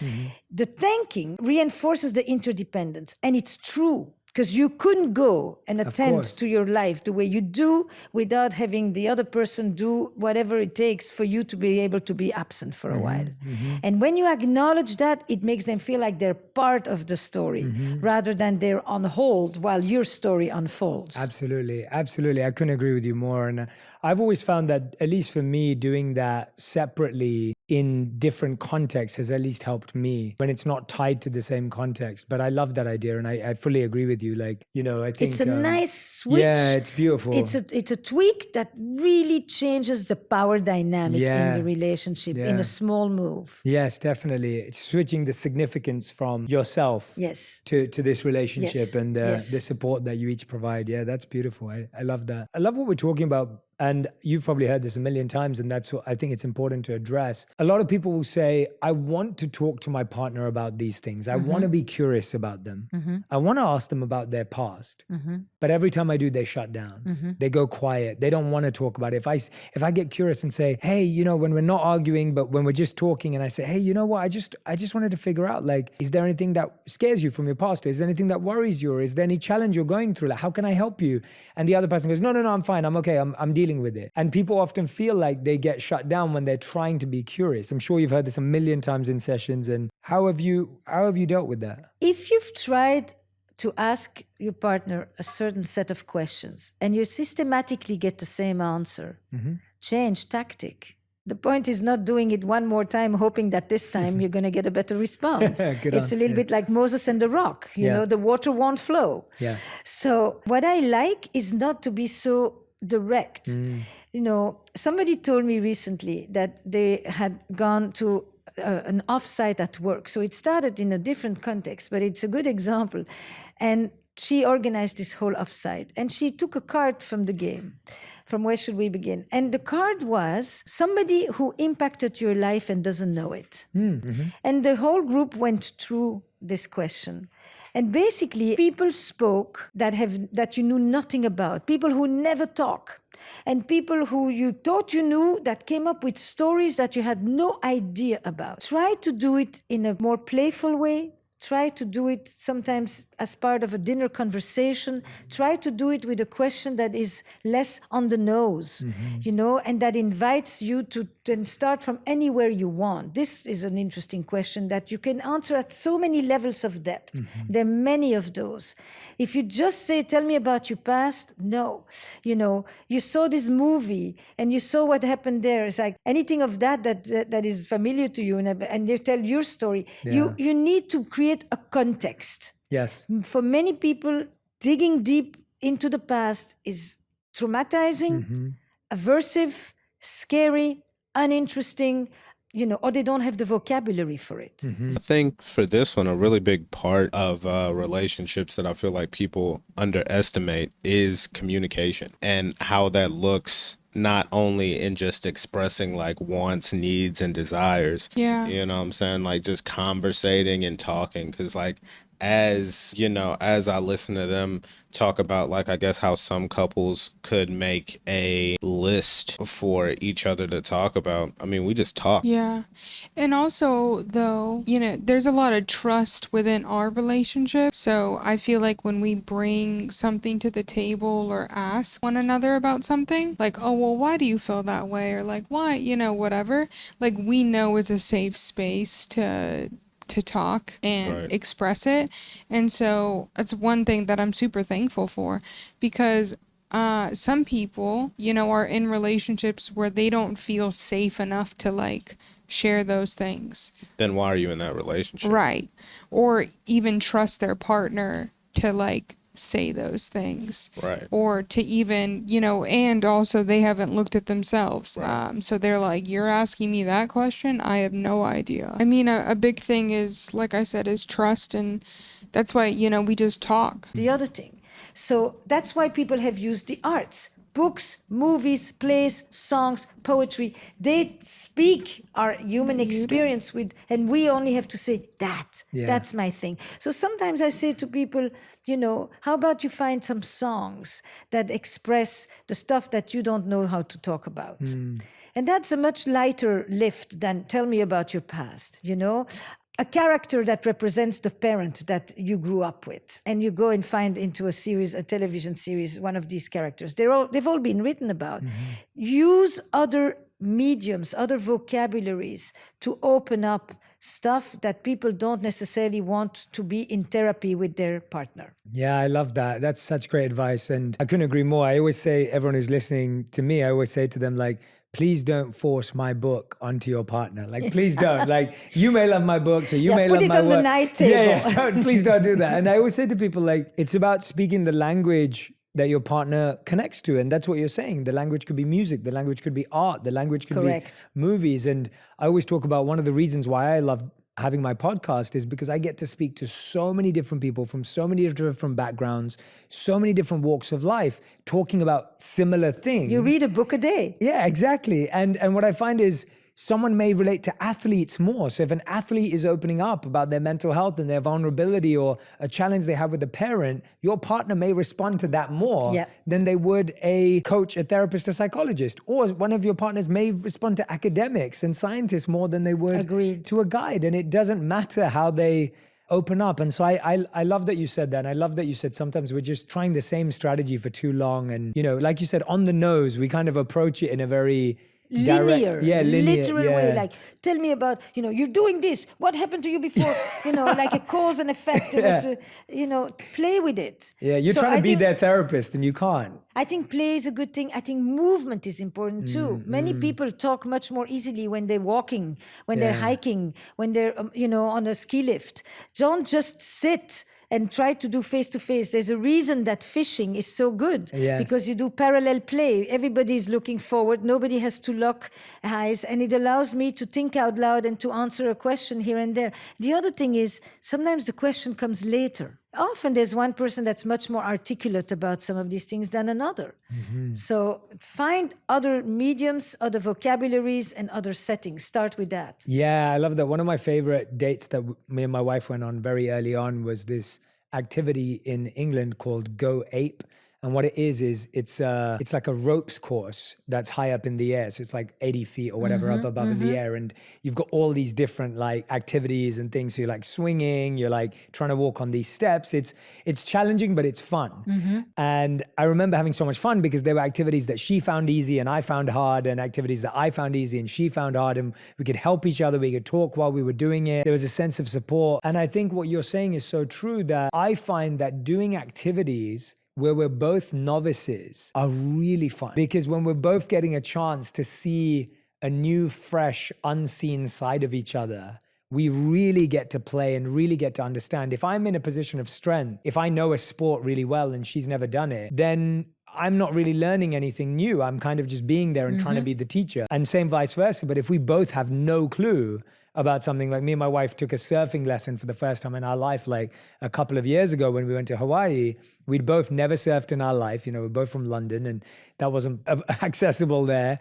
The thanking reinforces the interdependence, and it's true. Because you couldn't go and attend to your life the way you do without having the other person do whatever it takes for you to be able to be absent for a while. And when you acknowledge that, it makes them feel like they're part of the story rather than they're on hold while your story unfolds. Absolutely. Absolutely. I couldn't agree with you more. And I've always found that, at least for me, doing that separately in different contexts has at least helped me when it's not tied to the same context. But I love that idea, and I fully agree with you. Like, you know, I think it's a nice switch. Yeah, it's beautiful. It's a tweak that really changes the power dynamic in the relationship in a small move. Yes, definitely. It's switching the significance from yourself to this relationship and the support that you each provide. Yeah, that's beautiful. I love that. I love what we're talking about. And you've probably heard this a million times, and that's what I think it's important to address. A lot of people will say, I want to talk to my partner about these things. I want to be curious about them. I want to ask them about their past. But every time I do, they shut down. They go quiet. They don't want to talk about it. If I get curious and say, hey, you know, when we're not arguing, but when we're just talking, and I say, hey, you know what, I just wanted to figure out, like, is there anything that scares you from your past? Is there anything that worries you? Or is there any challenge you're going through? Like, how can I help you? And the other person goes, no, I'm fine. I'm okay. I'm dealing with it. And people often feel like they get shut down when they're trying to be curious. I'm sure you've heard this a million times in sessions. And how have you dealt with that? If you've tried to ask your partner a certain set of questions and you systematically get the same answer, change tactic. The point is not doing it one more time, hoping that this time you're going to get a better response. It's a little bit like Moses and the rock. You know, the water won't flow. Yes. So what I like is not to be so direct. You know, somebody told me recently that they had gone to an offsite at work. So it started in a different context, but it's a good example. And she organized this whole offsite, and she took a card from the game. From where should we begin? And the card was somebody who impacted your life and doesn't know it. And the whole group went through this question. And basically, people spoke that you knew nothing about, people who never talk, and people who you thought you knew that came up with stories that you had no idea about. Try to do it in a more playful way. Try to do it sometimes as part of a dinner conversation. Try to do it with a question that is less on the nose, you know, and that invites you to then start from anywhere you want. This is an interesting question that you can answer at so many levels of depth. There are many of those. If you just say, tell me about your past, no. You know, you saw this movie and you saw what happened there. It's like anything of that is familiar to you, and you tell your story. You need to create a context. Yes. For many people, digging deep into the past is traumatizing, aversive, scary, uninteresting, you know, or they don't have the vocabulary for it. I think for this one, a really big part of relationships that I feel like people underestimate is communication, and how that looks not only in just expressing like wants, needs, and desires. Yeah. You know what I'm saying? Like just conversating and talking. Cause like, as you know, as I listen to them talk about, like, I guess how some couples could make a list for each other to talk about. I mean, we just talk. Yeah. And also, though, you know, there's a lot of trust within our relationship. So I feel like when we bring something to the table or ask one another about something, like, oh, well, why do you feel that way? Or like, why, you know, whatever. Like, we know it's a safe space to talk and express it. And so that's one thing that I'm super thankful for, because some people, you know, are in relationships where they don't feel safe enough to like share those things. Then why are you in that relationship? Right. Or even trust their partner to like say those things. Right. Or to even, and also they haven't looked at themselves. Right. So they're like, you're asking me that question? I have no idea. I mean, a big thing is, like I said, is trust. And that's why, we just talk. The other thing. So that's why people have used the arts. Books, movies, plays, songs, poetry, they speak our human experience with, and we only have to say that. Yeah. That's my thing. So sometimes I say to people, how about you find some songs that express the stuff that you don't know how to talk about? And that's a much lighter lift than tell me about your past, a character that represents the parent that you grew up with, and you go and find into a television series, one of these characters. They've all been written about. Use other mediums, other vocabularies to open up stuff that people don't necessarily want to be in therapy with their partner. Yeah, I love that. That's such great advice. And I couldn't agree more. I always say, everyone who's listening to me, I always say to them, like, please don't force my book onto your partner. Like, please don't. Like, you may love my book, so you may love my work. Put it on the night table. Please don't do that. And I always say to people, like, it's about speaking the language that your partner connects to. And that's what you're saying. The language could be music. The language could be art. The language could be movies. And I always talk about one of the reasons why I love having my podcast is because I get to speak to so many different people from so many different backgrounds, so many different walks of life, talking about similar things. You read a book a day. Yeah, exactly. And what I find is someone may relate to athletes more. So if an athlete is opening up about their mental health and their vulnerability or a challenge they have with a parent, your partner may respond to that more than they would a coach, a therapist, a psychologist. Or one of your partners may respond to academics and scientists more than they would to a guide. And it doesn't matter how they open up. And so I love that you said that. And I love that you said sometimes we're just trying the same strategy for too long. And, like you said, on the nose, we kind of approach it in a very linear, literal way. Yeah. Like, tell me about, you're doing this. What happened to you before? Like a cause and effect. It was, play with it. Yeah, you're trying to be their therapist and you can't. I think play is a good thing. I think movement is important too. Many people talk much more easily when they're walking, when they're hiking, when they're, on a ski lift. Don't just sit and try to do face-to-face. There's a reason that fishing is so good. Yes. Because you do parallel play. Everybody is looking forward. Nobody has to lock eyes. And it allows me to think out loud and to answer a question here and there. The other thing is, sometimes the question comes later. Often there's one person that's much more articulate about some of these things than another. So find other mediums, other vocabularies, and other settings. Start with that. Yeah, I love that. One of my favorite dates that me and my wife went on very early on was this activity in England called Go Ape. And what it is it's like a ropes course that's high up in the air. So it's like 80 feet or whatever up above in the air. And you've got all these different like activities and things. So you're like swinging, you're like trying to walk on these steps. It's challenging, but it's fun. And I remember having so much fun because there were activities that she found easy and I found hard, and activities that I found easy and she found hard. And we could help each other. We could talk while we were doing it. There was a sense of support. And I think what you're saying is so true, that I find that doing activities where we're both novices are really fun, because when we're both getting a chance to see a new, fresh, unseen side of each other, we really get to play and really get to understand. If I'm in a position of strength, if I know a sport really well and she's never done it, then I'm not really learning anything new. I'm kind of just being there and trying to be the teacher, and same vice versa. But if we both have no clue about something, like me and my wife took a surfing lesson for the first time in our life, like a couple of years ago when we went to Hawaii. We'd both never surfed in our life. We're both from London and that wasn't accessible there.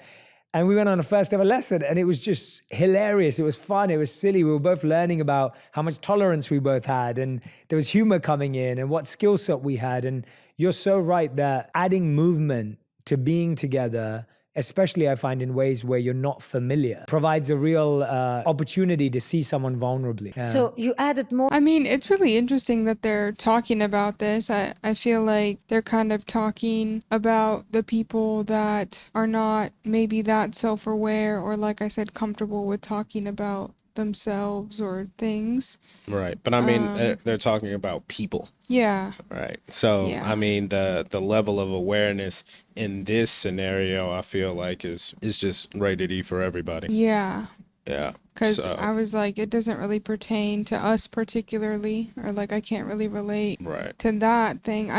And we went on a first ever lesson and it was just hilarious. It was fun. It was silly. We were both learning about how much tolerance we both had, and there was humor coming in and what skill set we had. And you're so right that adding movement to being together, especially I find in ways where you're not familiar, provides a real opportunity to see someone vulnerably. Yeah. So you added more. I mean, it's really interesting that they're talking about this. I feel like they're kind of talking about the people that are not maybe that self-aware, or like I said, comfortable with talking about themselves or things. Right. But I mean, they're talking about people. Yeah. Right. So, Yeah. I mean, the level of awareness in this scenario, I feel like is just rated E for everybody. Yeah. Yeah. Because So, I was like, it doesn't really pertain to us particularly, or like I can't really relate right. to that thing.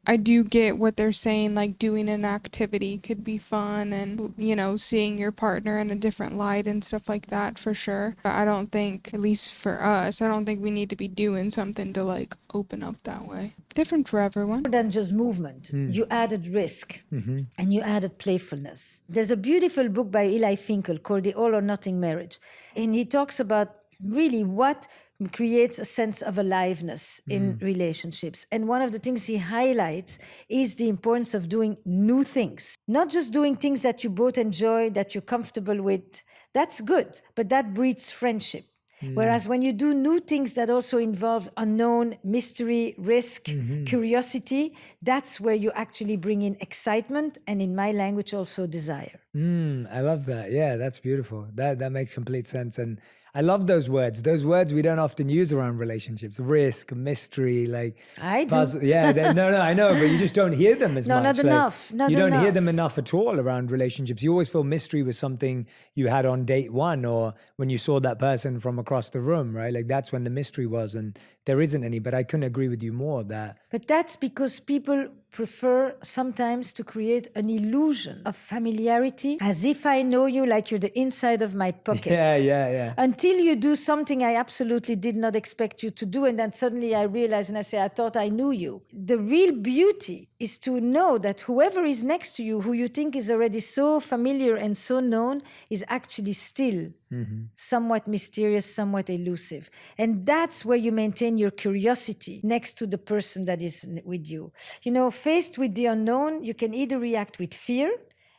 I do get what they're saying, like doing an activity could be fun and, you know, seeing your partner in a different light and stuff like that for sure. But I don't think, at least for us, I don't think we need to be doing something to like open up that way. Different for everyone. More than just movement. You added risk and you added playfulness. There's a beautiful book by Eli Finkel called The All or Nothing Marriage. And he talks about really what creates a sense of aliveness in relationships. And one of the things he highlights is the importance of doing new things, not just doing things that you both enjoy, that you're comfortable with. That's good, but that breeds friendship. Whereas when you do new things that also involve unknown, mystery, risk, curiosity, that's where you actually bring in excitement and, in my language, also desire. I love that. Yeah, that's beautiful. That makes complete sense. And I love those words. Those words we don't often use around relationships. Risk, mystery, like I do. puzzle. Yeah, no, I know, but you just don't hear them as No, much. not Like, enough. Not you don't hear enough. them enough at all around relationships. You always feel mystery was something you had on date one, or when you saw that person from across the room, right? Like that's when the mystery was, and there isn't any. But I couldn't agree with you more that But that's because people prefer sometimes to create an illusion of familiarity, as if I know you like you're the inside of my pocket. yeah. Until you do something I absolutely did not expect you to do, and then suddenly I realize and I say, I thought I knew you. The real beauty is to know that whoever is next to you, who you think is already so familiar and so known, is actually still somewhat mysterious, somewhat elusive. And that's where you maintain your curiosity next to the person that is with you. You know, faced with the unknown, you can either react with fear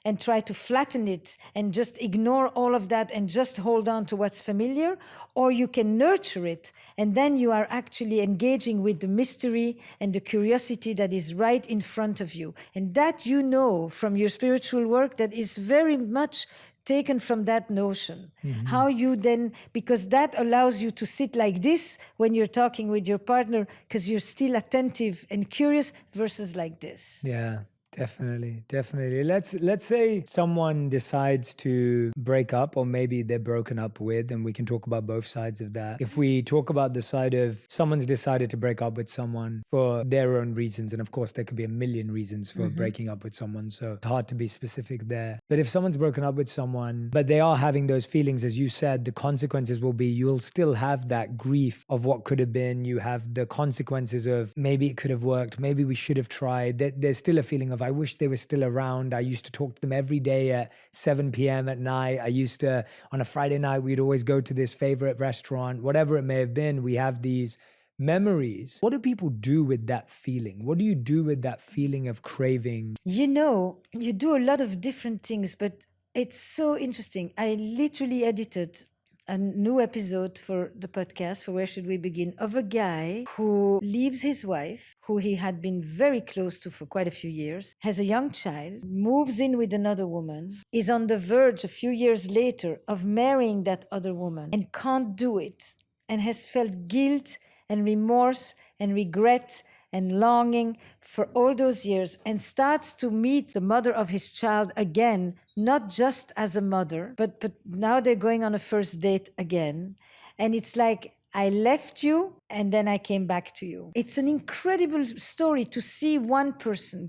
and try to flatten it and just ignore all of that and just hold on to what's familiar, or you can nurture it, and then you are actually engaging with the mystery and the curiosity that is right in front of you. And that, you know, from your spiritual work, that is very much taken from that notion. How you then, because that allows you to sit like this when you're talking with your partner, because you're still attentive and curious, versus like this. Yeah, definitely. Let's say someone decides to break up, or maybe they're broken up with, and we can talk about both sides of that. If we talk about the side of someone's decided to break up with someone for their own reasons, and of course there could be a million reasons for breaking up with someone, so it's hard to be specific there. But if someone's broken up with someone, but they are having those feelings, as you said, the consequences will be you'll still have that grief of what could have been. You have the consequences of maybe it could have worked, maybe we should have tried. There's still a feeling of I wish they were still around. I used to talk to them every day at 7 p.m. at night. I used to, on a Friday night, we'd always go to this favorite restaurant, whatever it may have been. We have these memories. What do people do with that feeling? What do you do with that feeling of craving? You know, you do a lot of different things, but it's so interesting. I literally edited a new episode for the podcast, for Where Should We Begin, of a guy who leaves his wife, who he had been very close to for quite a few years, has a young child, moves in with another woman, is on the verge a few years later of marrying that other woman, and can't do it, and has felt guilt and remorse and regret and longing for all those years, and starts to meet the mother of his child again, not just as a mother, but now they're going on a first date again. And it's like, I left you and then I came back to you. It's an incredible story to see one person,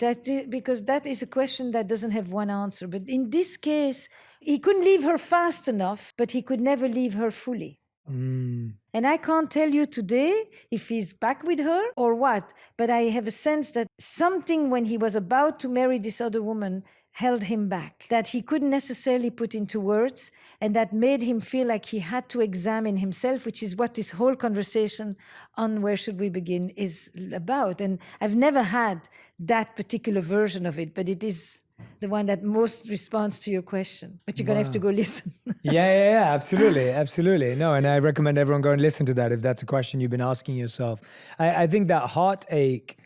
because that is a question that doesn't have one answer. But in this case, he couldn't leave her fast enough, but he could never leave her fully. And I can't tell you today if he's back with her or what, but I have a sense that something when he was about to marry this other woman held him back, that he couldn't necessarily put into words, and that made him feel like he had to examine himself, which is what this whole conversation on Where Should We Begin is about. And I've never had that particular version of it, but it is the one that most responds to your question. But you're going to have to go listen. Yeah, absolutely. No, and I recommend everyone go and listen to that if that's a question you've been asking yourself. I think that heartache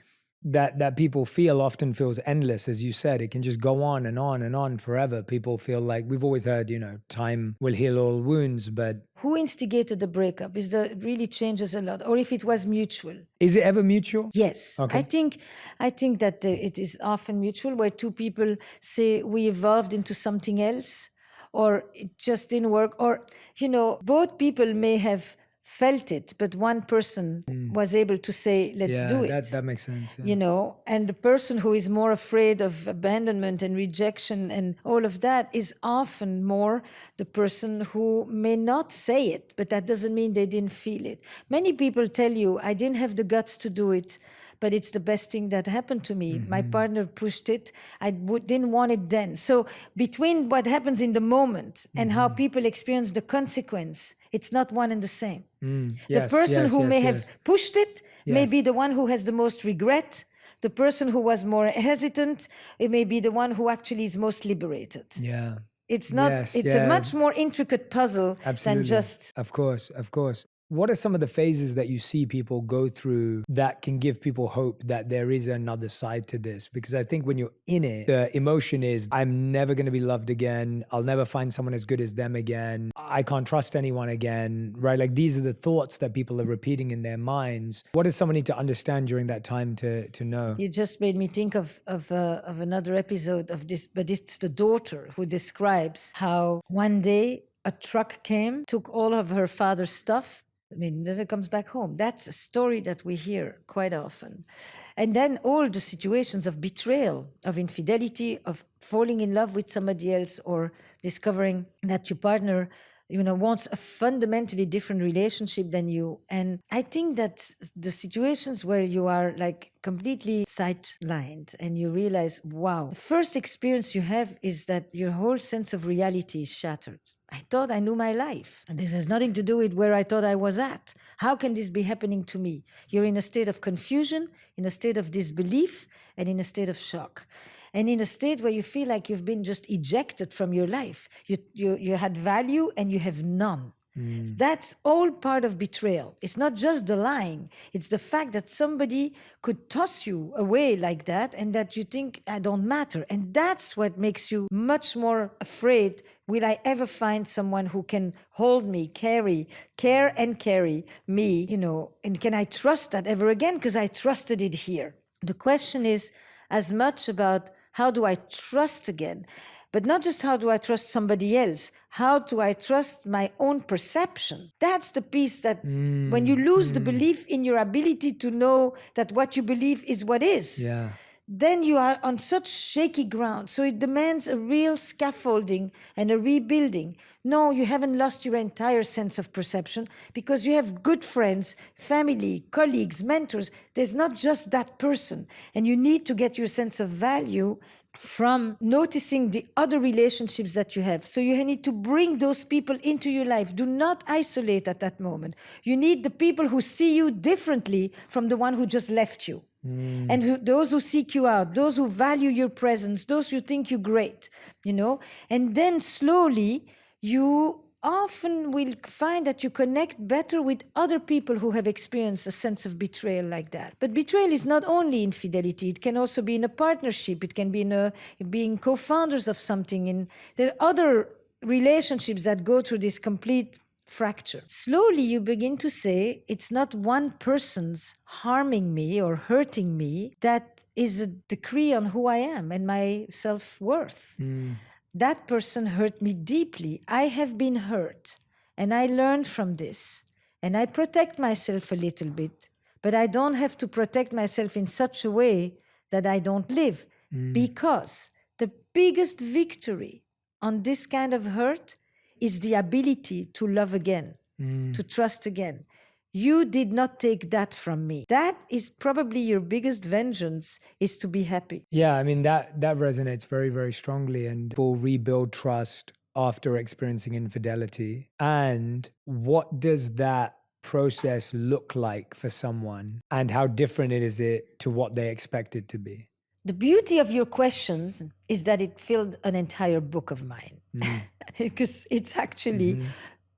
that people feel often feels endless. As you said, it can just go on and on and on forever. People feel like, we've always heard, time will heal all wounds, but who instigated the breakup really changes a lot, or if it was mutual. Is it ever mutual? Yes. Okay. I think that it is often mutual, where two people say we evolved into something else, or it just didn't work, or, both people may have felt it, but one person was able to say, let's do it. That makes sense. Yeah. And the person who is more afraid of abandonment and rejection and all of that is often more the person who may not say it, but that doesn't mean they didn't feel it. Many people tell you, I didn't have the guts to do it, but it's the best thing that happened to me. My partner pushed it. I didn't want it then. So between what happens in the moment and how people experience the consequence, it's not one and the same. The person who may have pushed it may be the one who has the most regret. The person who was more hesitant, it may be the one who actually is most liberated. Yeah. It's not, a much more intricate puzzle than just... Of course. What are some of the phases that you see people go through that can give people hope that there is another side to this? Because I think when you're in it, the emotion is, I'm never going to be loved again. I'll never find someone as good as them again. I can't trust anyone again, right? Like these are the thoughts that people are repeating in their minds. What does someone need to understand during that time to know? You just made me think of another episode of this, but it's the daughter who describes how one day a truck came, took all of her father's stuff, never comes back home. That's a story that we hear quite often. And then all the situations of betrayal, of infidelity, of falling in love with somebody else, or discovering that your partner, wants a fundamentally different relationship than you. And I think that the situations where you are like completely sidelined and you realize, wow, the first experience you have is that your whole sense of reality is shattered. I thought I knew my life. And this has nothing to do with where I thought I was at. How can this be happening to me? You're in a state of confusion, in a state of disbelief, and in a state of shock. And in a state where you feel like you've been just ejected from your life. You had value and you have none. So that's all part of betrayal. It's not just the lying. It's the fact that somebody could toss you away like that and that you think, I don't matter. And that's what makes you much more afraid. Will I ever find someone who can hold me, care and carry me, and can I trust that ever again? Because I trusted it here. The question is as much about how do I trust again? But not just how do I trust somebody else, how do I trust my own perception? That's the piece that when you lose the belief in your ability to know that what you believe is what is, then you are on such shaky ground. So it demands a real scaffolding and a rebuilding. No, you haven't lost your entire sense of perception because you have good friends, family, colleagues, mentors. There's not just that person. And you need to get your sense of value from noticing the other relationships that you have. So you need to bring those people into your life. Do not isolate at that moment. You need the people who see you differently from the one who just left you. And those who seek you out, those who value your presence, those who think you're great, And then slowly you often will find that you connect better with other people who have experienced a sense of betrayal like that. But betrayal is not only infidelity. It can also be in a partnership. It can be in being co-founders of something. And there are other relationships that go through this complete fracture. Slowly you begin to say, it's not one person's harming me or hurting me that is a decree on who I am and my self-worth. That person hurt me deeply. I have been hurt and I learned from this and I protect myself a little bit, but I don't have to protect myself in such a way that I don't live, because the biggest victory on this kind of hurt is the ability to love again, to trust again. You did not take that from me. That is probably your biggest vengeance, is to be happy. Yeah, that resonates very, very strongly. And people rebuild trust after experiencing infidelity. And what does that process look like for someone? And how different is it to what they expect it to be? The beauty of your questions is that it filled an entire book of mine. Because it's actually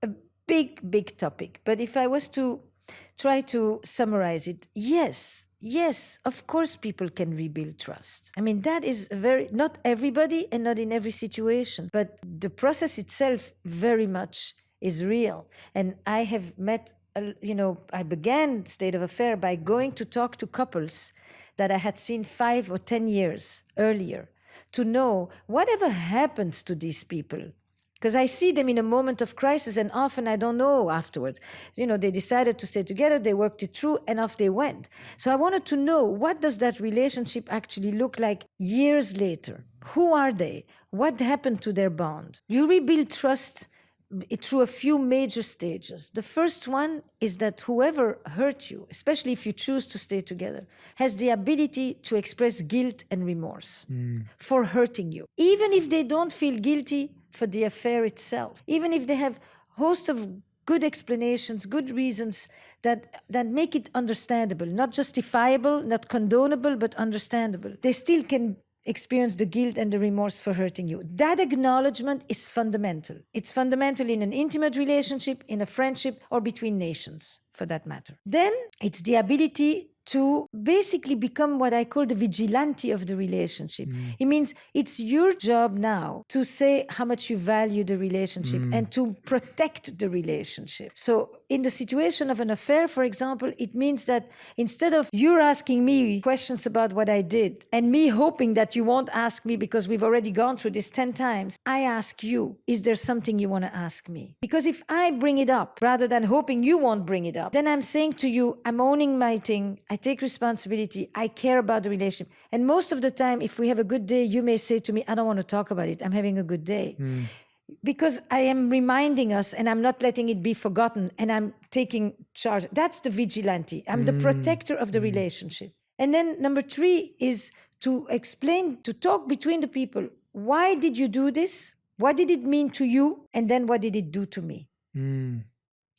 a big, big topic. But if I was to try to summarize it, yes, of course people can rebuild trust. That is not everybody and not in every situation, but the process itself very much is real. And I have met, I began State of Affair by going to talk to couples that I had seen 5 or 10 years earlier to know whatever happens to these people. Because I see them in a moment of crisis, and often I don't know afterwards. They decided to stay together, they worked it through, and off they went. So I wanted to know, what does that relationship actually look like years later? Who are they? What happened to their bond? You rebuild trust through a few major stages. The first one is that whoever hurt you, especially if you choose to stay together, has the ability to express guilt and remorse for hurting you. Even if they don't feel guilty for the affair itself, even if they have a host of good explanations, good reasons that make it understandable, not justifiable, not condonable, but understandable, they still can experience the guilt and the remorse for hurting you. That acknowledgement is fundamental. It's fundamental in an intimate relationship, in a friendship, or between nations, for that matter. Then it's the ability to basically become what I call the vigilante of the relationship. It means it's your job now to say how much you value the relationship and to protect the relationship. So in the situation of an affair, for example, it means that instead of you asking me questions about what I did and me hoping that you won't ask me because we've already gone through this 10 times, I ask you, is there something you want to ask me? Because if I bring it up rather than hoping you won't bring it up, then I'm saying to you, I'm owning my thing, I take responsibility, I care about the relationship. And most of the time, if we have a good day, you may say to me, I don't want to talk about it, I'm having a good day. Because I am reminding us and I'm not letting it be forgotten and I'm taking charge. That's the vigilante. I'm the protector of the relationship. And then number 3 is to explain, to talk between the people. Why did you do this? What did it mean to you? And then what did it do to me?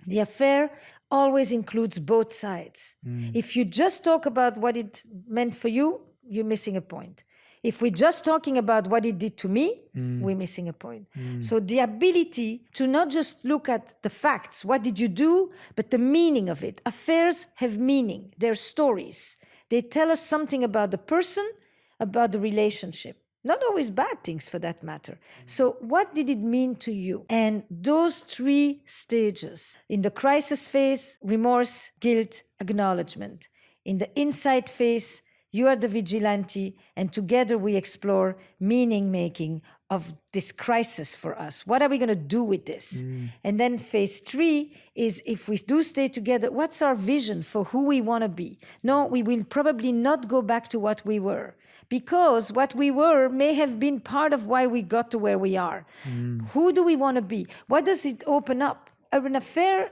The affair always includes both sides. If you just talk about what it meant for you, you're missing a point. If we're just talking about what it did to me, we're missing a point. So the ability to not just look at the facts, what did you do, but the meaning of it. Affairs have meaning. They're stories. They tell us something about the person, about the relationship. Not always bad things, for that matter. So what did it mean to you? And those 3 stages, in the crisis phase, remorse, guilt, acknowledgement. In the insight phase, you are the vigilante, and together we explore meaning making of this crisis for us. What are we going to do with this? And then phase 3 is, if we do stay together, what's our vision for who we want to be? No, we will probably not go back to what we were, because what we were may have been part of why we got to where we are. Who do we want to be? What does it open up? An affair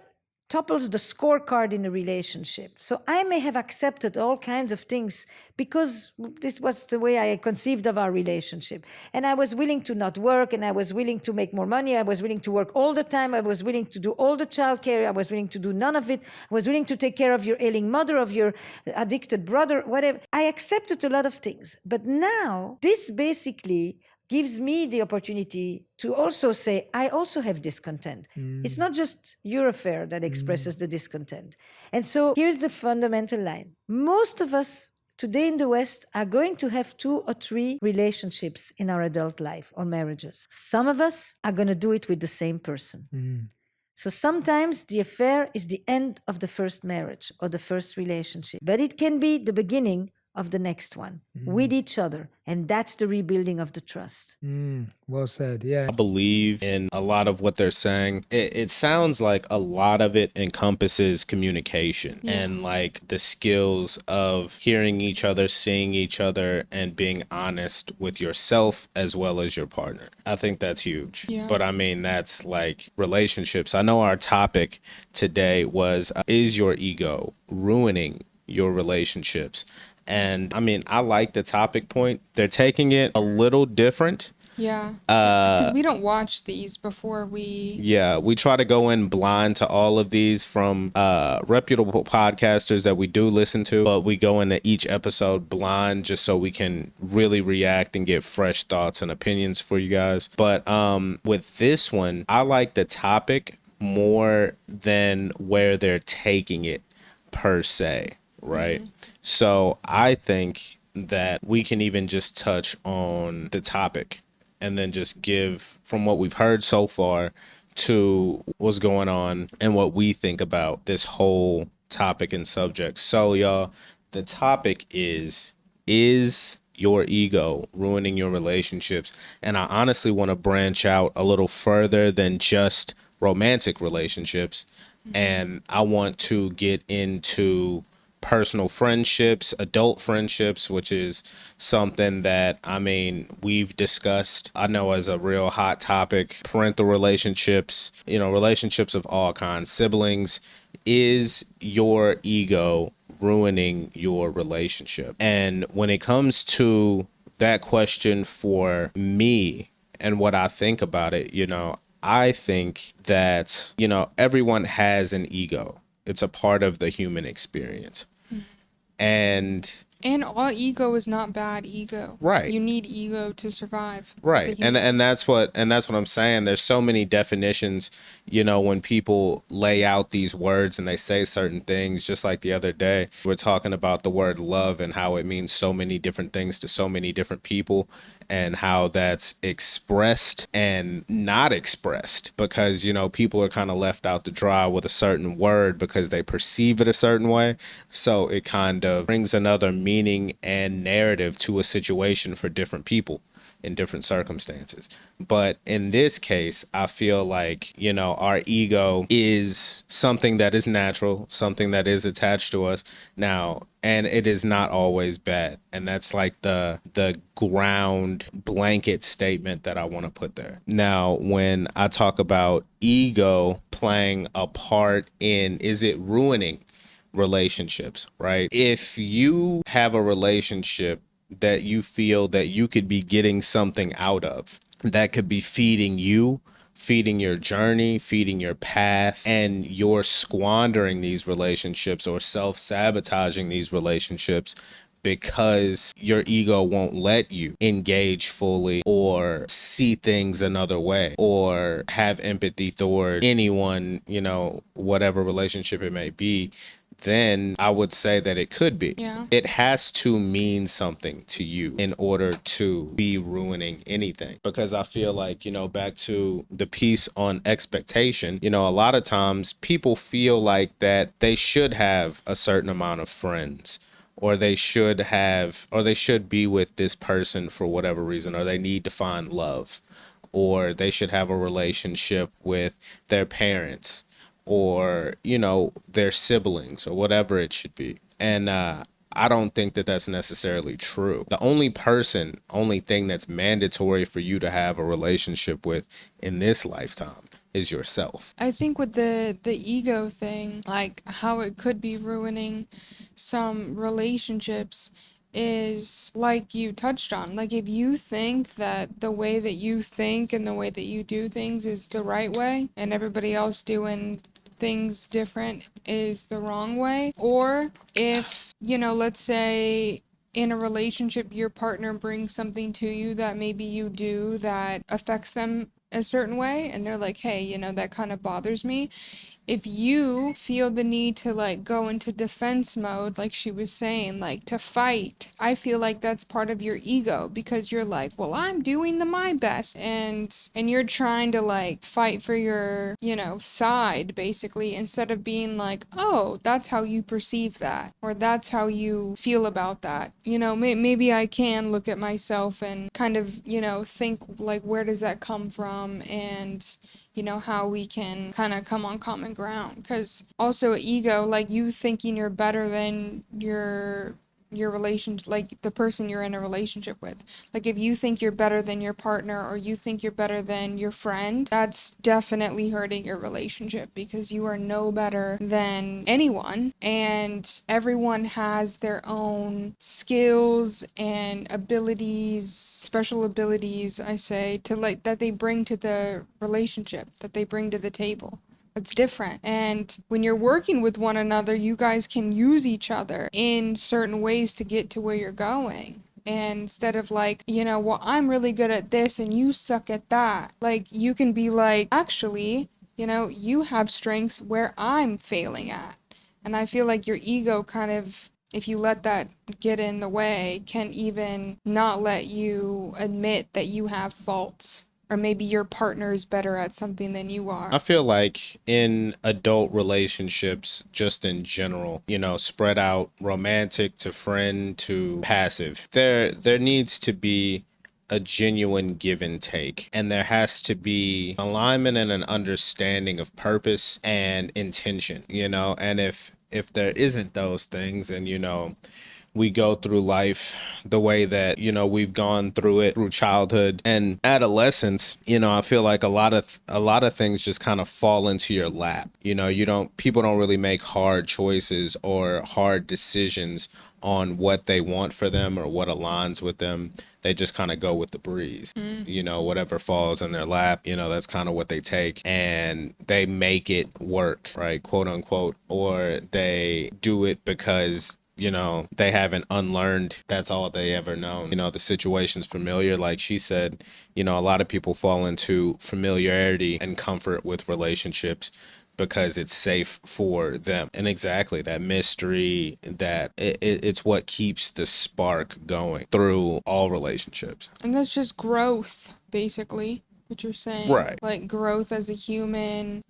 topples the scorecard in a relationship. So I may have accepted all kinds of things because this was the way I conceived of our relationship. And I was willing to not work, and I was willing to make more money. I was willing to work all the time. I was willing to do all the childcare. I was willing to do none of it. I was willing to take care of your ailing mother, of your addicted brother, whatever. I accepted a lot of things. But now this basically gives me the opportunity to also say, I also have discontent. It's not just your affair that expresses the discontent. And so here's the fundamental line. Most of us today in the West are going to have 2 or 3 relationships in our adult life or marriages. Some of us are going to do it with the same person. So sometimes the affair is the end of the first marriage or the first relationship, but it can be the beginning of the next one with each other. And that's the rebuilding of the trust. Well said. Yeah. I believe in a lot of what they're saying. It sounds like a lot of it encompasses communication and like the skills of hearing each other, seeing each other, and being honest with yourself as well as your partner. I think that's huge. But I mean, that's like relationships. I know our topic today was, is your ego ruining your relationships? And I mean, I like the topic point. They're taking it a little different. Yeah. Because we don't watch these before we... Yeah, we try to go in blind to all of these from reputable podcasters that we do listen to, but we go into each episode blind just so we can really react and get fresh thoughts and opinions for you guys. But with this one, I like the topic more than where they're taking it per se. Right. So I think that we can even just touch on the topic and then just give from what we've heard so far to what's going on and what we think about this whole topic and subject. So y'all, the topic is your ego ruining your relationships. And I honestly want to branch out a little further than just romantic relationships. And I want to get into personal friendships, adult friendships, which is something that, I mean, we've discussed, I know, as a real hot topic. Parental relationships, relationships of all kinds, siblings. Is your ego ruining your relationship? And when it comes to that question, for me and what I think about it, I think that, everyone has an ego. It's a part of the human experience. And all ego is not bad ego. Right. You need ego to survive. Right. And that's what I'm saying. There's so many definitions, when people lay out these words and they say certain things. Just like the other day, we're talking about the word love and how it means so many different things to so many different people, and how that's expressed and not expressed, because people are kind of left out to dry with a certain word because they perceive it a certain way. So it kind of brings another meaning and narrative to a situation for different people in different circumstances. But in this case, I feel like, our ego is something that is natural, something that is attached to us now, and it is not always bad. And that's like the ground blanket statement that I want to put there. Now, when I talk about ego playing a part in, is it ruining relationships, right? If you have a relationship that you feel that you could be getting something out of, that could be feeding you, feeding your journey, feeding your path, and you're squandering these relationships or self-sabotaging these relationships because your ego won't let you engage fully or see things another way or have empathy toward anyone, whatever relationship it may be, then I would say that it could be. Yeah. It has to mean something to you in order to be ruining anything. Because I feel like, back to the piece on expectation, a lot of times people feel like that they should have a certain amount of friends, or they should be with this person for whatever reason, or they need to find love, or they should have a relationship with their parents, or their siblings, or whatever it should be. And I don't think that that's necessarily true. The only thing that's mandatory for you to have a relationship with in this lifetime is yourself. I think with the ego thing, like how it could be ruining some relationships, is like you touched on. Like if you think that the way that you think and the way that you do things is the right way, and everybody else doing things different is the wrong way, or if, let's say in a relationship your partner brings something to you that maybe you do that affects them a certain way, and they're like, hey, that kind of bothers me. If you feel the need to like go into defense mode, like she was saying, like to fight, I feel like that's part of your ego, because you're like, well, I'm doing my best, and you're trying to like fight for your, side basically, instead of being like, oh, that's how you perceive that, or that's how you feel about that. Maybe I can look at myself and kind of, think like, where does that come from, and how we can kind of come on common ground. Because also ego, like you thinking you're better than your relationship, like the person you're in a relationship with. Like if you think you're better than your partner, or you think you're better than your friend, that's definitely hurting your relationship, because you are no better than anyone, and everyone has their own skills and abilities, special abilities, I say, to like that they bring to the relationship, that they bring to the table. It's different. And when you're working with one another, you guys can use each other in certain ways to get to where you're going. And instead of like, well, I'm really good at this and you suck at that. Like you can be like, actually, you have strengths where I'm failing at. And I feel like your ego kind of, if you let that get in the way, can even not let you admit that you have faults or maybe your partner is better at something than you are. I feel like in adult relationships, just in general, spread out romantic to friend to passive, there needs to be a genuine give and take, and there has to be alignment and an understanding of purpose and intention, and if there isn't those things, and we go through life the way that we've gone through it through childhood and adolescence, I feel like a lot of things just kind of fall into your lap. People don't really make hard choices or hard decisions on what they want for them or what aligns with them. They just kind of go with the breeze. Whatever falls in their lap, that's kind of what they take, and they make it work, right, quote unquote, or they do it because they haven't unlearned. That's all they ever known. The situation's familiar. Like she said, a lot of people fall into familiarity and comfort with relationships because it's safe for them. And exactly that mystery, that it's what keeps the spark going through all relationships. And that's just growth, basically, what you're saying. Right. Like growth as a human,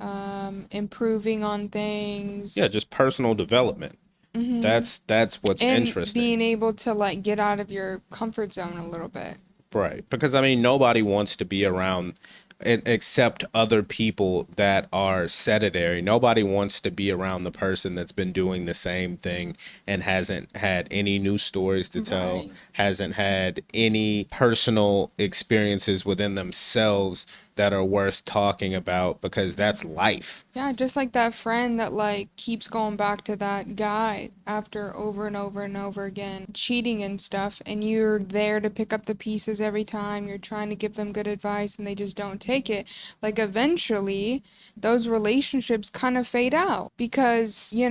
improving on things. Yeah, just personal development. Mm-hmm. That's what's and interesting. Being able to like get out of your comfort zone a little bit. Right. Because nobody wants to be around except other people that are sedentary. Nobody wants to be around the person that's been doing the same thing and hasn't had any new stories to tell, Right. hasn't had any personal experiences within themselves that are worth talking about, because that's life. Yeah, just like that friend that like keeps going back to that guy after over and over and over again, cheating and stuff, and you're there to pick up the pieces every time. You're trying to give them good advice and they just don't take it. Like eventually those relationships kind of fade out because, you're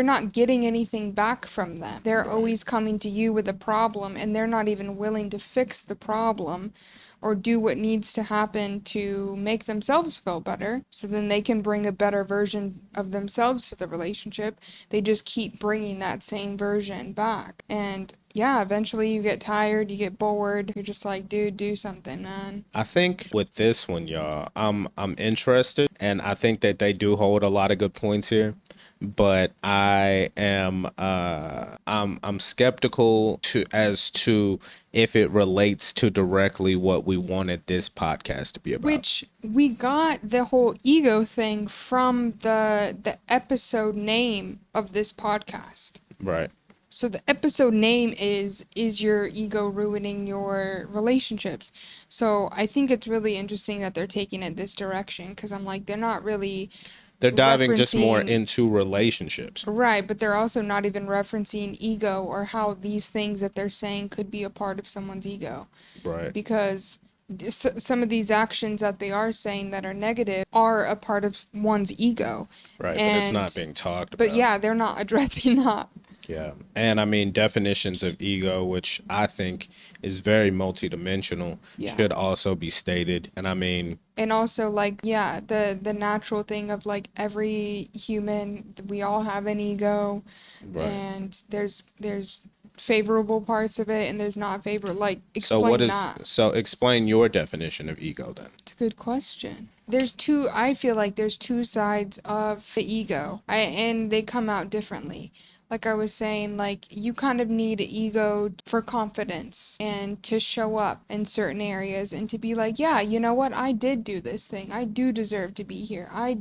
not getting anything back from them. They're always coming to you with a problem and they're not even willing to fix the problem or do what needs to happen to make themselves feel better so then they can bring a better version of themselves to the relationship. They just keep bringing that same version back. And yeah, eventually you get tired, you get bored. You're just like, dude, do something, man. I think with this one, y'all, I'm interested, and I think that they do hold a lot of good points here. But I am I'm skeptical as to if it relates to directly what we wanted this podcast to be about. Which we got the whole ego thing from the episode name of this podcast. Right. So the episode name is your ego ruining your relationships? So I think it's really interesting that they're taking it this direction, because I'm like, they're not really... They're diving just more into relationships. Right, but they're also not even referencing ego or how these things that they're saying could be a part of someone's ego. Right. Because some of these actions that they are saying that are negative are a part of one's ego. Right, but it's not being talked about. But yeah, they're not addressing that. Yeah. And definitions of ego, which I think is very multidimensional, should also be stated. And also the natural thing of like every human, we all have an ego. Right. And there's favorable parts of it and there's not favorable. Like, explain that. So explain your definition of ego then. It's a good question. I feel like there's two sides of the ego, and they come out differently. Like I was saying, like, you kind of need ego for confidence and to show up in certain areas and to be like, yeah, you know what? I did do this thing. I do deserve to be here. I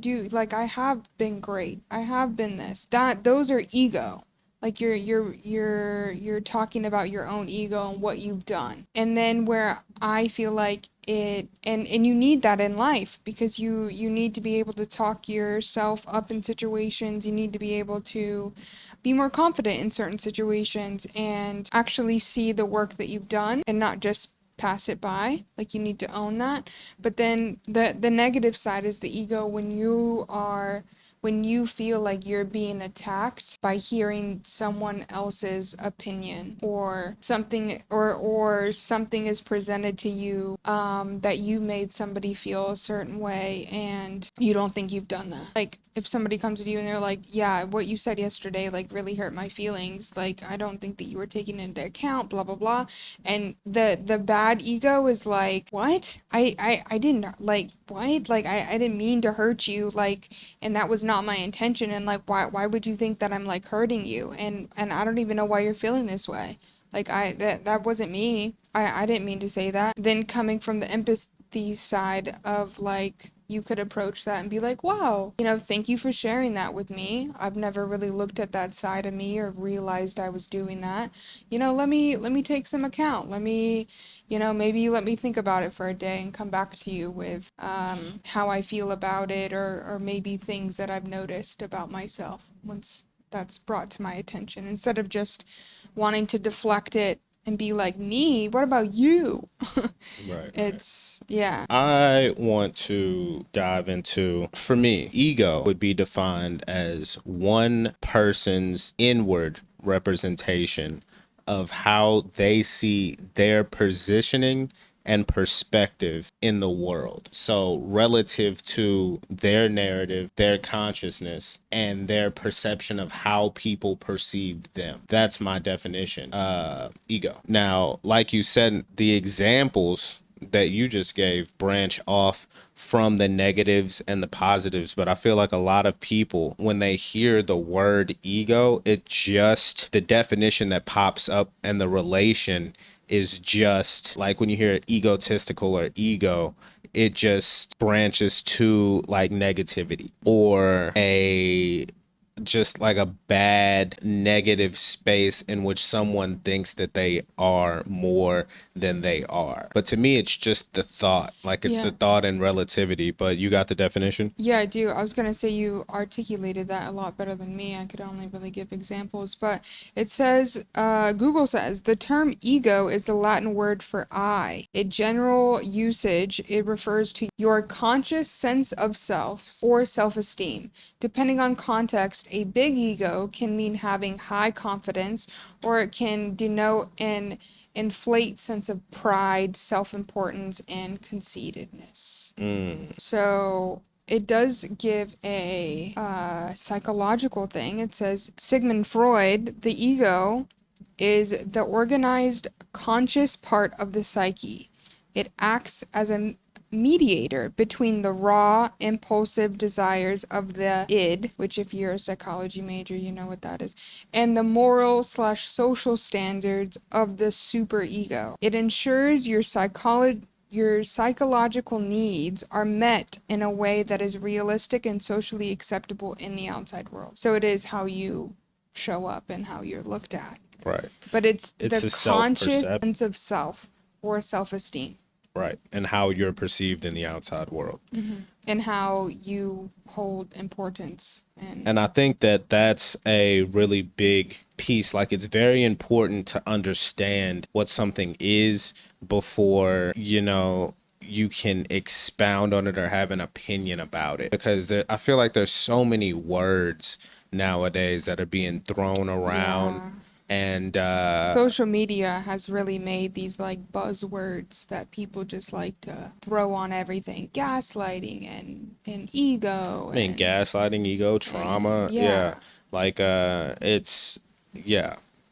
have been great. I have been this. Those are ego. Like you're talking about your own ego and what you've done. And then where I feel like it, and you need that in life, because you need to be able to talk yourself up in situations. You need to be able to be more confident in certain situations and actually see the work that you've done and not just pass it by. Like, you need to own that. But then the negative side is the ego when you are when you feel like you're being attacked by hearing someone else's opinion, or something, or something is presented to you that you made somebody feel a certain way and you don't think you've done that. Like if somebody comes to you and they're like, yeah, what you said yesterday like really hurt my feelings, like I don't think that you were taking it into account, blah blah blah, and the bad ego is like, what? I didn't, like, what? Like I didn't mean to hurt you, like, and that was not my intention, and like why would you think that I'm like hurting you, and I don't even know why you're feeling this way. Like that wasn't me. I didn't mean to say that. Then coming from the empathy side of like, you could approach that and be like, wow, thank you for sharing that with me. I've never really looked at that side of me or realized I was doing that. Let me take some account. Let me, maybe let me think about it for a day and come back to you with how I feel about it, or maybe things that I've noticed about myself once that's brought to my attention, instead of just wanting to deflect it and be like, me, what about you? Right. Yeah. I want to dive into, for me, ego would be defined as one person's inward representation of how they see their positioning and perspective in the world. So relative to their narrative, their consciousness, and their perception of how people perceive them. That's my definition. Ego. Now, like you said, the examples that you just gave branch off from the negatives and the positives, but I feel like a lot of people, when they hear the word ego, it just, the definition that pops up and the relation is just like when you hear egotistical or ego, it just branches to like negativity or just like a bad negative space in which someone thinks that they are more than they are. But to me, it's just the thought, like it's the thought and relativity. But you got the definition? Yeah, I do. I was going to say you articulated that a lot better than me. I could only really give examples, but it says, Google says, the term ego is the Latin word for I. In general usage, it refers to your conscious sense of self or self-esteem. Depending on context, a big ego can mean having high confidence, or it can denote an inflate sense of pride, self-importance, and conceitedness. So it does give a psychological thing. It says, Sigmund Freud, the ego is the organized, conscious part of the psyche. It acts as a mediator between the raw, impulsive desires of the id, which if you're a psychology major, you know what that is, and the moral/social standards of the superego. It ensures your psychological needs are met in a way that is realistic and socially acceptable in the outside world. So it is how you show up and how you're looked at. Right. But it's the conscious self-perception. sense of self or self-esteem. Right. And how you're perceived in the outside world. And how you hold importance. And I think that that's a really big piece. Like, it's very important to understand what something is before, you can expound on it or have an opinion about it. Because I feel like there's so many words nowadays that are being thrown around. Yeah. And social media has really made these like buzzwords that people just like to throw on everything. Gaslighting and ego. I mean, gaslighting, ego, trauma. Yeah. Like,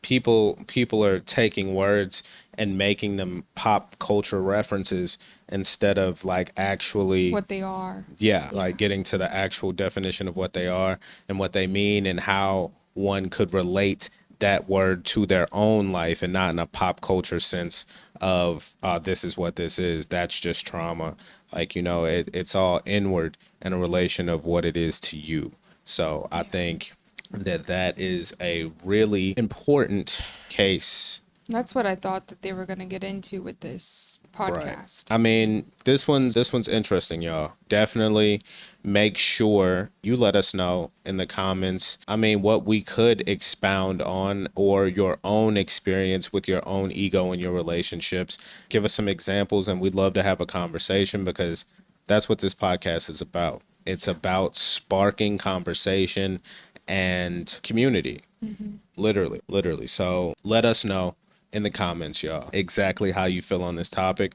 people are taking words and making them pop culture references instead of like actually what they are. Like getting to the actual definition of what they are and what they mean, and how one could relate that word to their own life, and not in a pop culture sense of this is what this is, that's just trauma. Like, it's all inward in a relation of what it is to you. So I think that is a really important case. That's what I thought that they were going to get into with this podcast. Right. I mean, this one's interesting, y'all. Definitely make sure you let us know in the comments, what we could expound on, or your own experience with your own ego in your relationships. Give us some examples, and we'd love to have a conversation, because that's what this podcast is about. It's about sparking conversation and community. Literally. So let us know in the comments, y'all, exactly how you feel on this topic.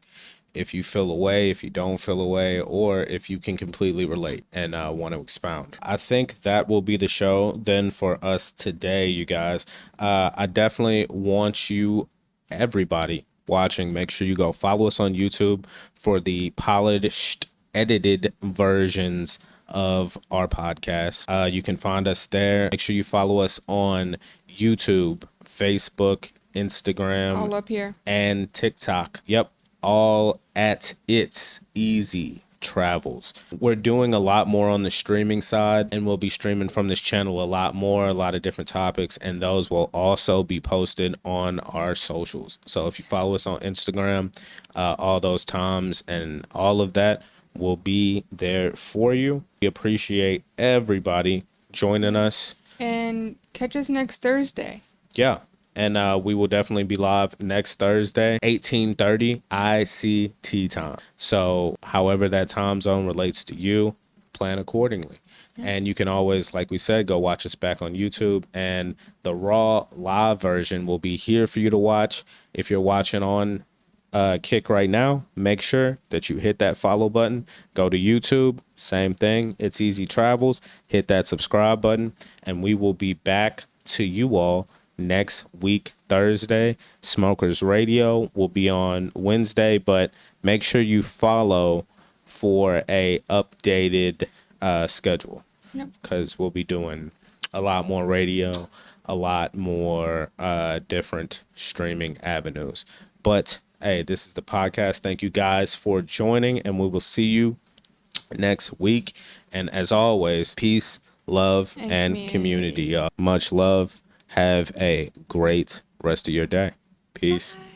If you feel away, if you don't feel away, or if you can completely relate and want to expound. I think that will be the show then for us today, you guys. I definitely want you, everybody watching, make sure you go follow us on YouTube for the polished, edited versions of our podcast. You can find us there. Make sure you follow us on YouTube, Facebook, Instagram, All up here. and TikTok. Yep, all at It's Easy Travels. We're doing a lot more on the streaming side, and we'll be streaming from this channel a lot more, a lot of different topics, and those will also be posted on our socials. So if you follow us on Instagram, all those times and all of that will be there for you. We appreciate everybody joining us. And catch us next Thursday. Yeah. And we will definitely be live next Thursday, 18:30 ICT time. So however that time zone relates to you, plan accordingly. And you can always, like we said, go watch us back on YouTube. And the raw live version will be here for you to watch. If you're watching on Kick right now, make sure that you hit that follow button. Go to YouTube, same thing. It's Easy Travels. Hit that subscribe button. And we will be back to you all next week, Thursday. Smokers Radio will be on Wednesday, but make sure you follow for a updated schedule. Yep. Because we'll be doing a lot more radio, a lot more different streaming avenues. But hey, this is the podcast. Thank you guys for joining, and we will see you next week. And as always, peace, love, and community. Much love. Have a great rest of your day. Peace. Bye.